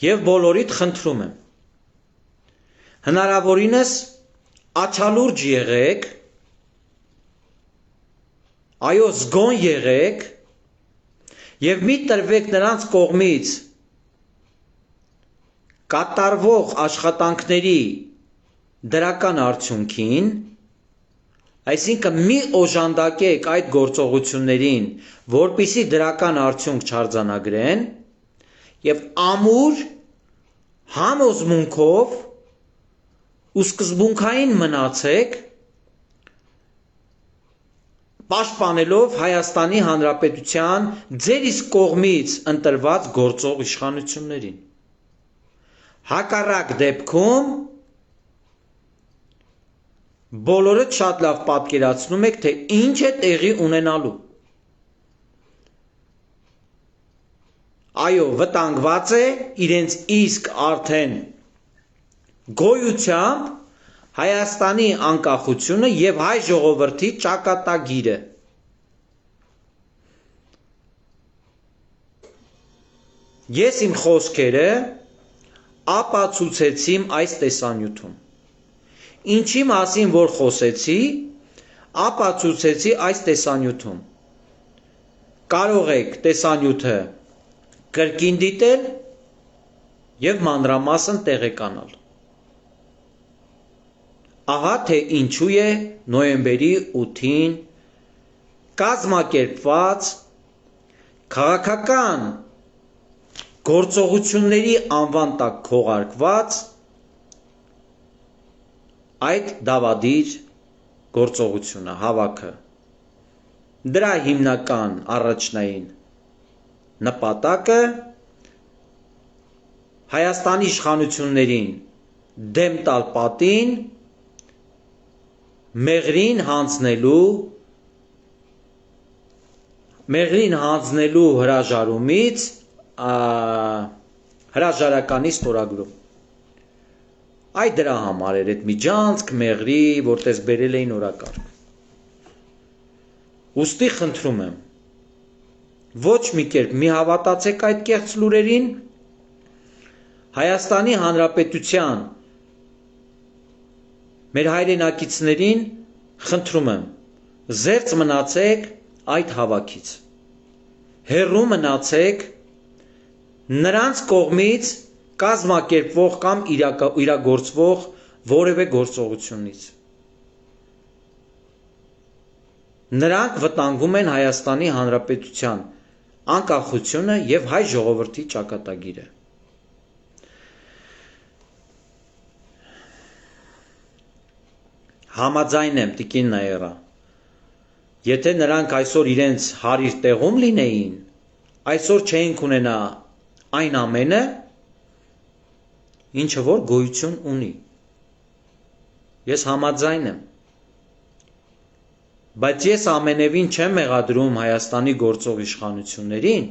Եվ բոլորիդ խնդրում եմ, հնարավորինս աչալուրջ եղեք, այո զգոն եղեք եւ մի տրվեք նրանց կողմից կատարվող աշխատանքների դրական արդյունքին, այսինքն մի օժանդակեք այդ գործողություններին, որպիսի դրական արդյունք չարձանագրեն եւ ամուր համոզմունքով ու սկզբունքային մնացեք պաշտպանելով Հայաստանի Հանրապետության ձեր իսկ կողմից ընտրված գործող իշխանություններին։ Հակառակ դեպքում բոլորդ շատ լավ պատկերացնում եք, թե ինչ է տեղի ունենալու։ Այո, վտանգված է իրենց իսկ արդեն գոյությամբ Հայաստանի անկախությունը եւ հայ ժողովրդի ճակատագիրը։ Ես իմ խոսքերը ապացուցեցիմ այս տեսանյութում։ Ինչի մասին որ խոսեցի, ապացուցեցի այս տեսանյութում։ Կարող եք տեսանյութը կրկին դիտել եւ մանրամասն տեղեկանալ։ Ահա թե ինչու է նոյեմբերի 8-ին կազմակերպված քաղաքական գործողությունների անվան տակ քողարկված այդ դավադիր գործողությունը, հավաքը։ Դրա հիմնական առաջնային նպատակը Հայաստանի իշխանություններին դեմ տալ պատին, մեղրին հանձնելու հրաժարումից հրաժարականի ստորագրում։ Այդ դրա համար էր այդ միջանցք մեղրի, որտես բերել էին օրակարգ։ Ուստի խնդրում եմ, ոչ մի կերպ մի հավատացեք այդ կեղծ լուրերին, Հայաստանի Հանրապետության մեր հայրենակիցներին խնդրում եմ, զերծ մնացեք այդ հավաքից, հեռու մնացեք նրանց կողմից կազմակերպվող կամ իրագործվող որևէ գործողությունից։ Նրանք վտանգում են Հայաստանի Հանրապետության անկախությունը եւ հայ ժողովրդի ճակատագիրը։ Համաձայն եմ տիկին Նաիրա, եթե նրանք այսօր իրենց հարիր տեղում լինեին, այսօր չէինք ունենա այն ամենը, ինչը որ գոյություն ունի։ Ես համաձայն եմ։ Բայց ես ամենևին չեմ մեղադրում Հայաստանի գործող իշխանություններին,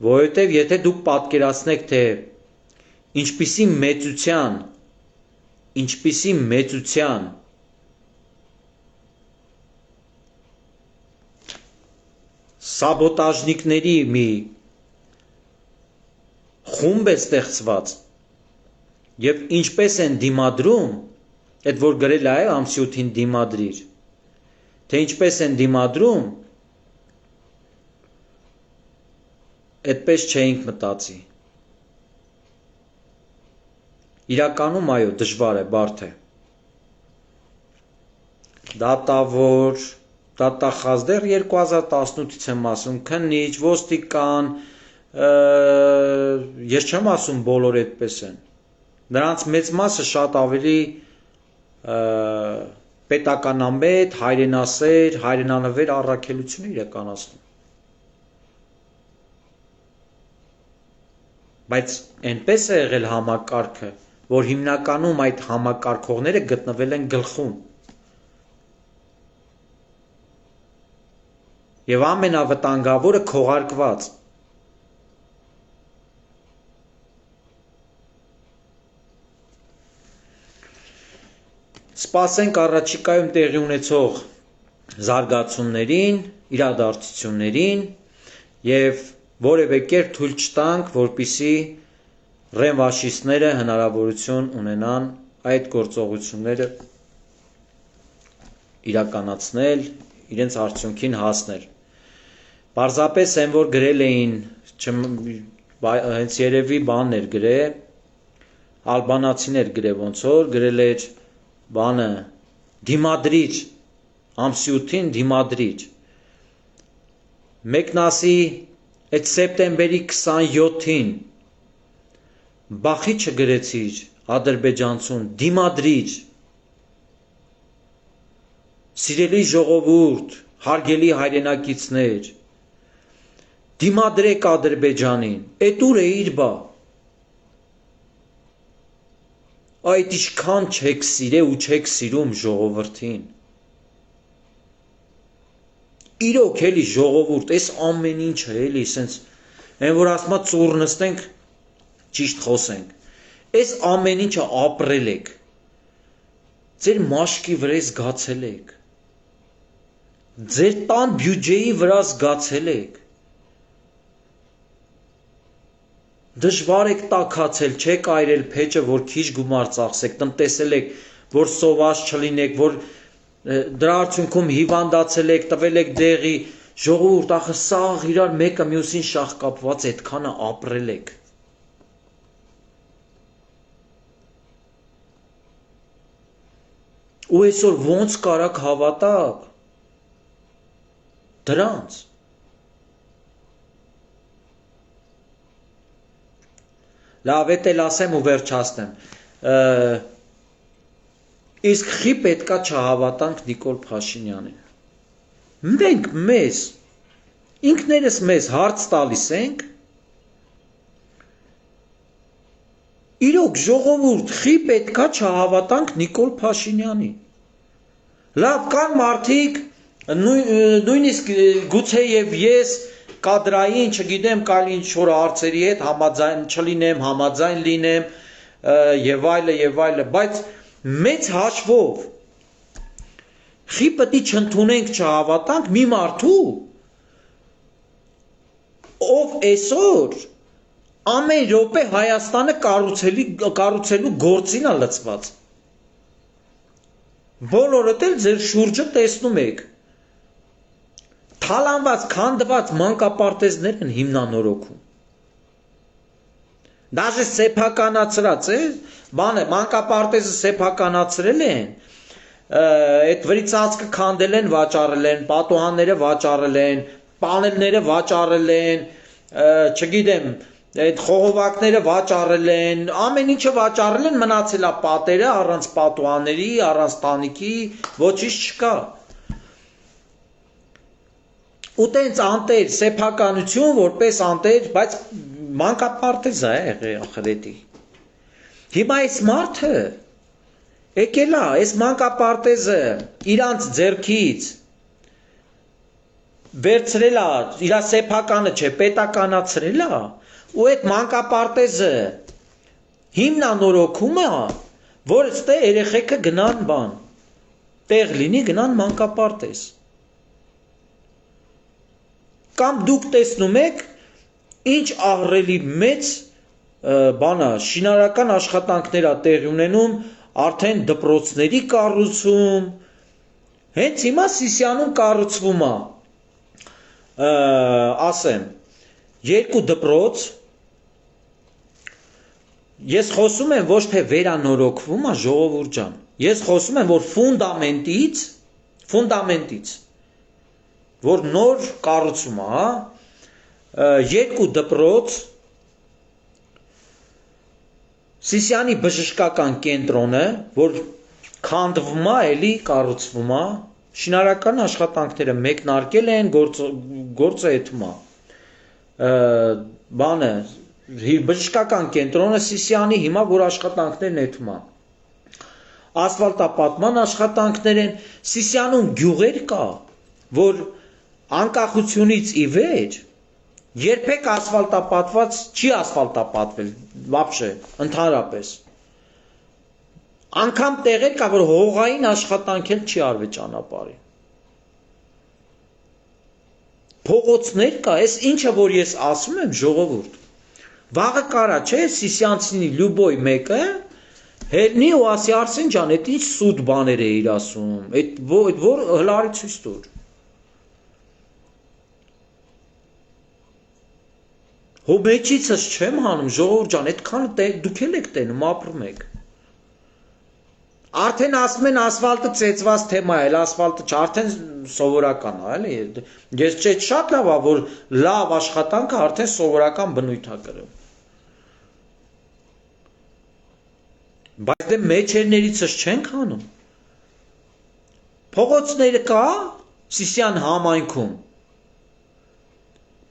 որովհետև եթե դուք պատկերացնեք, թե ինչպիսի մեծության սաբոտաժնիկների մի խումբ է ստեղծված եւ ինչպես են դիմադրում, այդ որ գրել է ամսի 8-ին դիմադրիր, թե ինչպես են դիմադրում, այդպես չէինք մտածի։ Իրականում այո, դժվար է, բարդ է։ Դատավոր, դատախազդեր 2018-ից եմ ասում, քննիչ, ոստիկան, ես չեմ ասում բոլոր այդպես են։ Նրանց մեծ մասը շատ ավելի պետականամետ, հայրենասեր, հայրենանվեր առաքելություն իրականացնում։ Բայց այնպես է եղել համակարգը, որ հիմնականում այդ համակարգողները գտնվել են գլխում։ Եվ ամենավտանգավորը քողարկված։ Սպասենք առաջիկայում տեղի ունեցող զարգացումներին, իրադարձություններին եւ որևէ կերպ թույլ չտանք, որպիսի ռենվաշիստները հնարավորություն ունենան այդ գործողությունները իրականացնել, իրենց արդյունքին հասնել։ Պարզապես այն որ գրել էին, հենց երևի բաններ գրել, ալբանացիներ գրել ոնց որ, գրել էր բանը, դիմադրիչ, ամսի 8-ին դիմադրիչ, մեկն ասի, այդ սեպտեմբերի 27-ին, բախի չգրեցիր ադրբեջանցուն, դիմադրիչ, սիրելի ժողովուրդ, հարգելի հայրենակիցներ, դիմադրեք ադրբեջանին, էդ ուր է իր բա, այդ ինչքան չեք սիրե ու չեք սիրում ժողովրդին, իրոք էլի ժողովուրդ, այս ամեն ինչը էլի, սենց, են որ ասմա ծուր նստենք, ճիշտ խոսենք, այս ամեն ինչը ապրել եք, ձեր մաշկի վրա զգացել եք, ձեր տան բյուջեի վրա զգացել եք, դժվար եք տաքացել, չեք այրել փեճը, որ քիչ գումար ծախսեք, տնտեսել եք, որ սոված չլինեք, որ դրա արդյունքում հիվանդացել եք, տվել եք դեղի, ժողովուրդ, ախը սաղ իրար մեկը մյուսին շաղկապված այդքանը ապրել եք։ Ու այսօր ոնց կարաք հավատակ դրանց։ Լավ, էդ էլ ասեմ ու վերջացնեմ։ Իսկ խի պետքա չհավատանք Նիկոլ Փաշինյանին։ Մենք մեզ, ինքներս մեզ հարց տալիս ենք, իրոք ժողովուրդ, խի պետքա չհավատանք Նիկոլ Փաշինյանին։ Լավ, կան մարդիկ, նույնիսկ գուցե եւ ես կադրային, չգիտեմ, կալ ինչ-որ հարցերի հետ համաձայն չլինեմ, համաձայն լինեմ եւ այլը, բայց մեծ հաշվով խի պետք է չընդունենք, չհավատանք մի մարդու, ով այսօր ամեն րոպե Հայաստանը կառուցելու գործին է լծված։ Բոլորդ էլ ձեր շուրջը տեսնում եք։ Թալանված, քանդված մանկապարտեզներ են հիմնանորոգում։ Դաժե սեփականացրած է, բանը մանկապարտեզը սեփականացրել են, այդ վրի ծածկը քանդել են, վաճառել են, պատուհանները վաճառել են, պանելները վաճառել են, չգիտեմ, այդ խողովակները վաճառել են, ամեն ինչը վաճառել են, մնացել է պատերը առանց պատուհանների, առանց տանիքի, ոչինչ չկա։ Ու տենց անտեր, սեփականություն, որպես անտեր, բայց մանկապարտեզ է եղել ախրետի։ Հիմա այս մարդը եկել է, այս մանկապարտեզը իրանց ձեռքից վերցրել է, իր սեփականը չէ, պետականացրել է, ու այդ մանկապարտեզը հիմնանորոգում է, որ ստե երեխեքը գնան բան, տեղ լինի գնան մանկապարտեզ։ Կամ դուք տեսնում եք, ինչ ահռելի մեծ բանա, շինարական աշխատանքներ է տեղի ունենում, արդեն դպրոցների կառուցում, հենց հիմա Սիսիանում կառուցվում է, ասեմ, 2 դպրոց, ես խոսում եմ ոչ թե վերանորոգվում է, ժողովուրդ ջան, ես խոսում եմ, որ ֆունդամենտից, որ նոր կառուցում է, 2 դպրոց, Սիսիանի բժշկական կենտրոնը, որ քանդվում է, էլի կառուցվում է, շինարական աշխատանքները մեկնարկել են, գործը եթում է, բանը, բժշկական կենտրոնը Սիսիանի հիմա, որ աշխատանքներն եթում է, ասֆալտապատման աշխատանքներ են, Սիսիանում գյուղեր կա, որ անկախությունից ի վեր, երբեք ասֆալտապատված չի ասֆալտապատվել, վաբշե, ընդհանրապես, անգամ տեղեր կա, որ հողային աշխատանք էլ չի արվել ճանապարհի, փողոցներ կա, այս ինչը, որ ես ասում եմ, ժողովուրդ, վաղը կարա, չէ, Սիսիանցինի լյուբոյ մեկը, հելնի ու ասի Արսեն ջան, այդ ինչ սուտ բաներ է իր ասում, այդ որ հլարի ցույց տուր։ Հոբեջիցս չեմ հանում, ժողովուրդ ջան, այդքանը դուք էլ եք տենում, ապրում եք։ Արդեն ասում են ասֆալտը ծեծված թեմա է, ասֆալտը չէ, արդեն սովորական է, էլի։ Ես շատ լավ է, որ լավ աշխատանքը արդեն սովորական բնույթ է կրում։ Բայց դե մեջերներիցս չենք հանում։ Փողոցները կա Սիսիան համայնքում։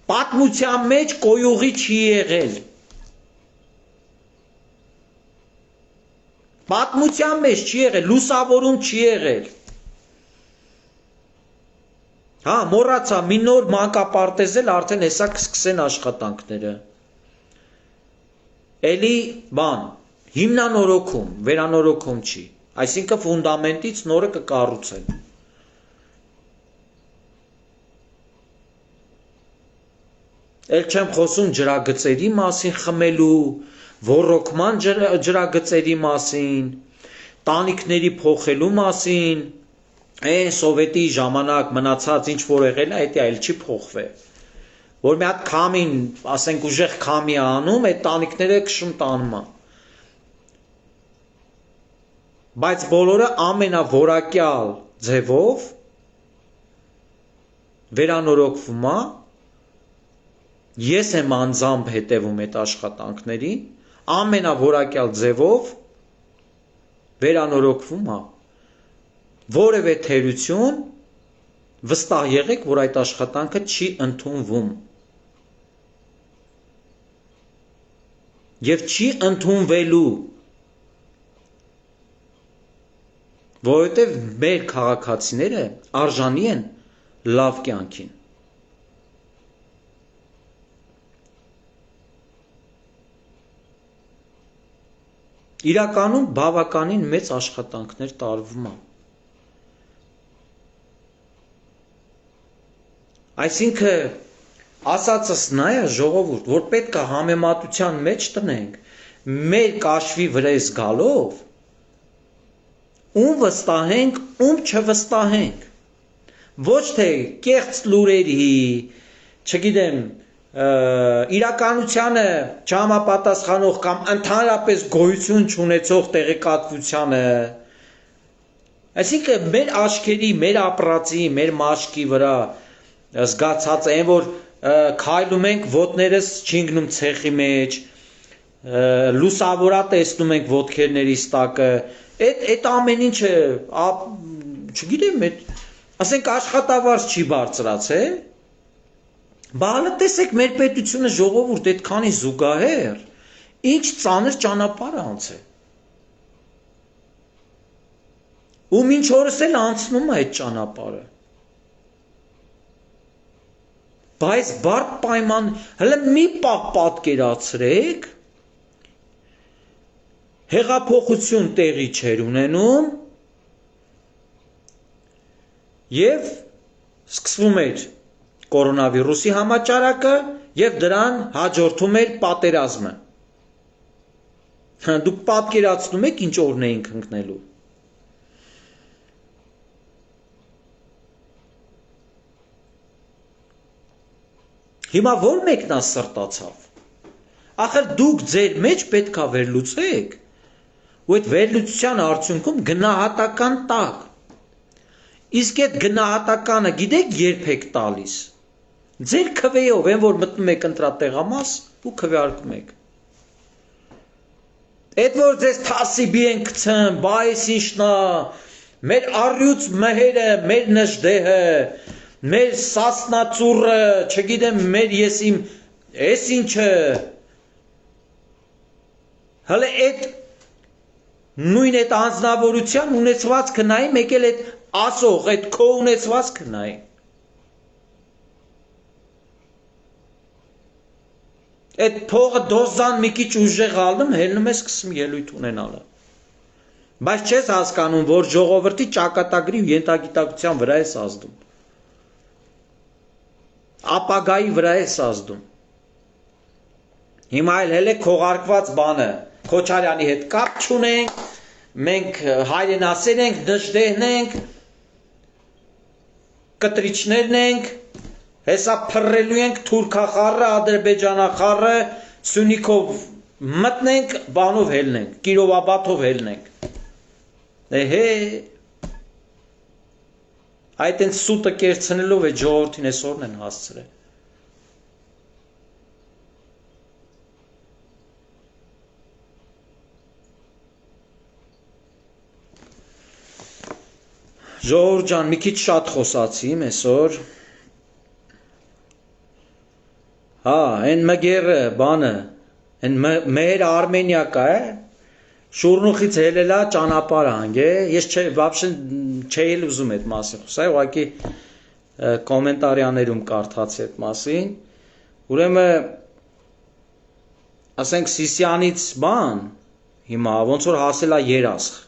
Պատմության մեջ կոյուղի չի եղել։ Պատմության մեջ չի եղել, լուսավորում չի եղել։ Հա, մոռացա, մի նոր մանկապարտեզել արդեն հեսա կսկսեն աշխատանքները։ Էլի բան, հիմնանորոգում, վերանորոգում չի։ Այսինքն ֆունդամենտից նորը կկառուցեն։ Էլ չեմ խոսում ջրագծերի մասին խմելու, ոռոգման ջրագծերի մասին, տանիքների փոխելու մասին, սովետի ժամանակ մնացած ինչ որ եղել է, դա էլ չի փոխվել։ Որ մի հատ քամին, ասենք ուժեղ քամի է անում, այդ տանիքները քշում տանում է։ Բայց բոլորը ամենավորակյալ ձևով վերանորոգվում է։ Ես եմ անձամբ հետևում այդ աշխատանքների, ամենավորակյալ ձևով վերանորոգվում է։ Որևէ թերություն վստահ եղեք, որ այդ աշխատանքը չի ընդունվում։ Եվ չի ընդունվելու, որովհետև մեր քաղաքացիները արժանի են լավ կյանքին։ Իրականում բավականին մեծ աշխատանքներ տարվում է։ Այսինքն ասածս նա է ժողովուրդ, որ պետք է համեմատության մեջ տնենք մեր կաշվի վրայից գալով, ում վստահենք, ում չվստահենք։ Ոչ թե կեղծ լուրերի, չգիտեմ, իրականությանը չհամապատասխանող կամ ընդհանրապես գոյություն չունեցող տեղեկատվությանը, այսինքն մեր աչքերի, մեր ապրածի, մեր մաշկի վրա զգացած այն, որ քայլում ենք, ոտներս չինգնում ցեխի մեջ, լուսավորա տեսնում ենք ոտքերներիս տակը, այդ ամեն ինչը, չգիտեմ, ասենք աշխատավարձ չի բարձրացել, բալը տեսեք մեր պետությունը ժողովուրդ այդքանի զուգահեռ, ինչ ծանր ճանապարհ անցել։ ու մինչ օրս էլ անցնում է այդ ճանապարհը։ Բայց բարդ պայման, հələ մի պահ պատկերացրեք, հեղափոխություն տեղի չէր ունենում եւ սկսվում էր կորոնավիրուսի համաճարակը եւ դրան հաջորդում էր պատերազմը։ Դուք պատկերացնում եք ինչ օրն էինք ընկնելու։ Հիմա որ մեկն է սրտացավ։ Ախր դուք ձեր մեջ պետքա վերլուծեք, ու այդ վերլուծության արդյունքում գնահատական տակ։ Իսկ այդ գնահատականը գիտեք երբ եք տալիս։ Ձեր քվեով, այն որ մտնում եք ընտրատեղամաս ու քվեարկում եք։ Այդ որ ձեզ թասիբի են գցում, բայս ինչնա, մեր առյուծ մհերը, մեր նժդեհը, մեր սասնացուրը, չգիտեմ, մեր եսիմ, էս ինչը, հələ այդ նույն այդ անձնավորության ունեցվածքը նայի, մեկ էլ այդ ասող, այդ քո ունեցվածքը նայի։ Այդ փողը դոզան մի քիչ ուժեղ ալնում, հելնում է սկսում ելույթ ունենալը։ Բայց չես հասկանում, որ ժողովրդի ճակատագրի ու ենթագիտակցության վրա ես ազդում։ Ապագայի վրա ես ազդում։ Հիմա էլ հələ քողարկված բանը Քոչարյանի հետ կապ չունենք, մենք հայրենասեր ենք, դժդեհն ենք, կտրիչներն ենք, հեսա փռելու ենք թուրքախառը, ադրբեջանախառը, Սյունիքով մտնենք, բանով հելնենք, Կիրովաբադով հելնենք։ Էհե, այդ են սուտը կերցնելով է ժողովրդին այսօրն են հասցրել։ Ժողովուրդ ջան, մի քիչ շատ խոսացի այսօր։ Հա, այն մգերը բանը, այն մեր Արմենիա կա է, շուրնուխից հելելա ճանապարհ հանգ է, ես вообще չէի ուզում այդ մասին խոսալ, ուղղակի կոմենտարիաներում կարդացի այդ մասին, ուրեմն ասենք Սիսյանից բան, հիմա ոնց որ հասել է Երասխ։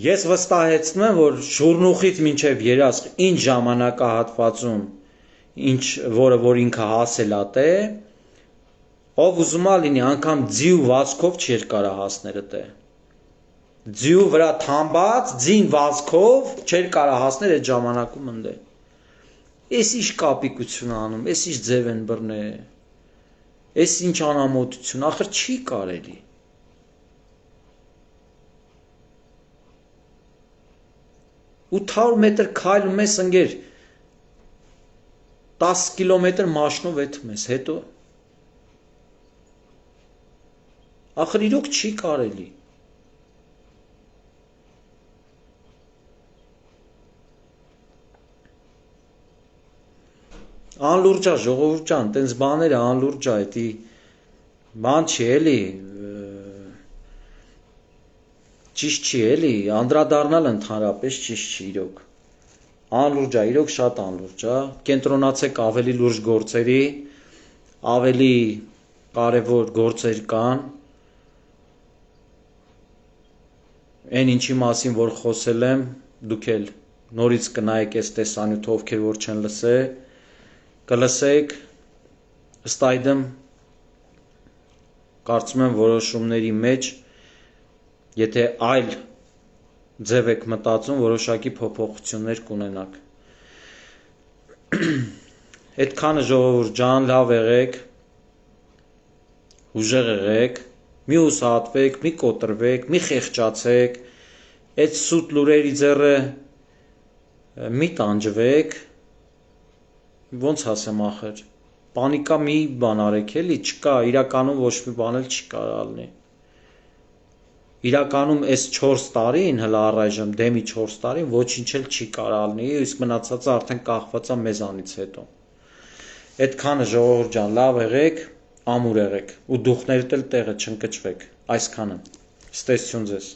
Ես վստահեցնում եմ, որ շուրնուխից մինչև Երասխ ինչ ժամանակահատվածում ինչ որ ինքը հասել է տե, ով ուզում է լինի անգամ ձիու վազքով չէր կարա հասնել տե։ Ձիու վրա թամբած, ձին վազքով չէր կարա հասնել այդ ժամանակում ընդ։ Էս ինչ կապիկություն անում, էս ինչ ձև են բռնե, էս ինչ անամոթություն, ախր չի կարելի։ Ու 800 մետր քայլում ես ընկեր 10 կիլոմետր մաշնով եթում ես, հետո ախր իրոք չի կարելի։ Անլուրջ է ժողովուրդ ջան, տենց բաները անլուրջ է, էդի բան չի էլի, ճիշտ չի էլի, անդրադառնալ ընդհանրապես ճիշտ չի իրոք։ Անլուրջ է, իրոք շատ անլուրջ է, կենտրոնացեք ավելի լուրջ գործերի, ավելի կարևոր գործեր կան, այն ինչի մասին, որ խոսել եմ, դուք էլ նորից կնայեք այս տեսանյութը, ովքեր որ չեն լսել, կլսեք, ըստ այդմ կարծում եմ որոշումների մեջ, եթե այլ ձև եք մտածում, որոշակի փոփոխություններ կունենաք։ Այդքանը ժողովուրդ ջան, լավ եղեք, ուժեղ եղեք, մի հուսահատվեք, մի կոտրվեք, մի խեղճացեք, այդ սուտ լուրերի ձեռը մի տանջվեք, ոնց ասեմ ախր, պանիկա մի բան արեք էլի, չկա, իրականում ոչ մի բան էլ չի կարա լինի։ Իրականում այս 4 տարին, հələ առայժմ դեմի 4 տարին ոչինչ էլ չի կարա լինի, իսկ մնացածը արդեն կախված է մեզանից հետո։ Այդքանը ժողովուրդ ջան, լավ եղեք, ամուր եղեք ու դուխներդ էլ տեղը չընկճվեք, այսքանը։ Ստեսություն ձեզ։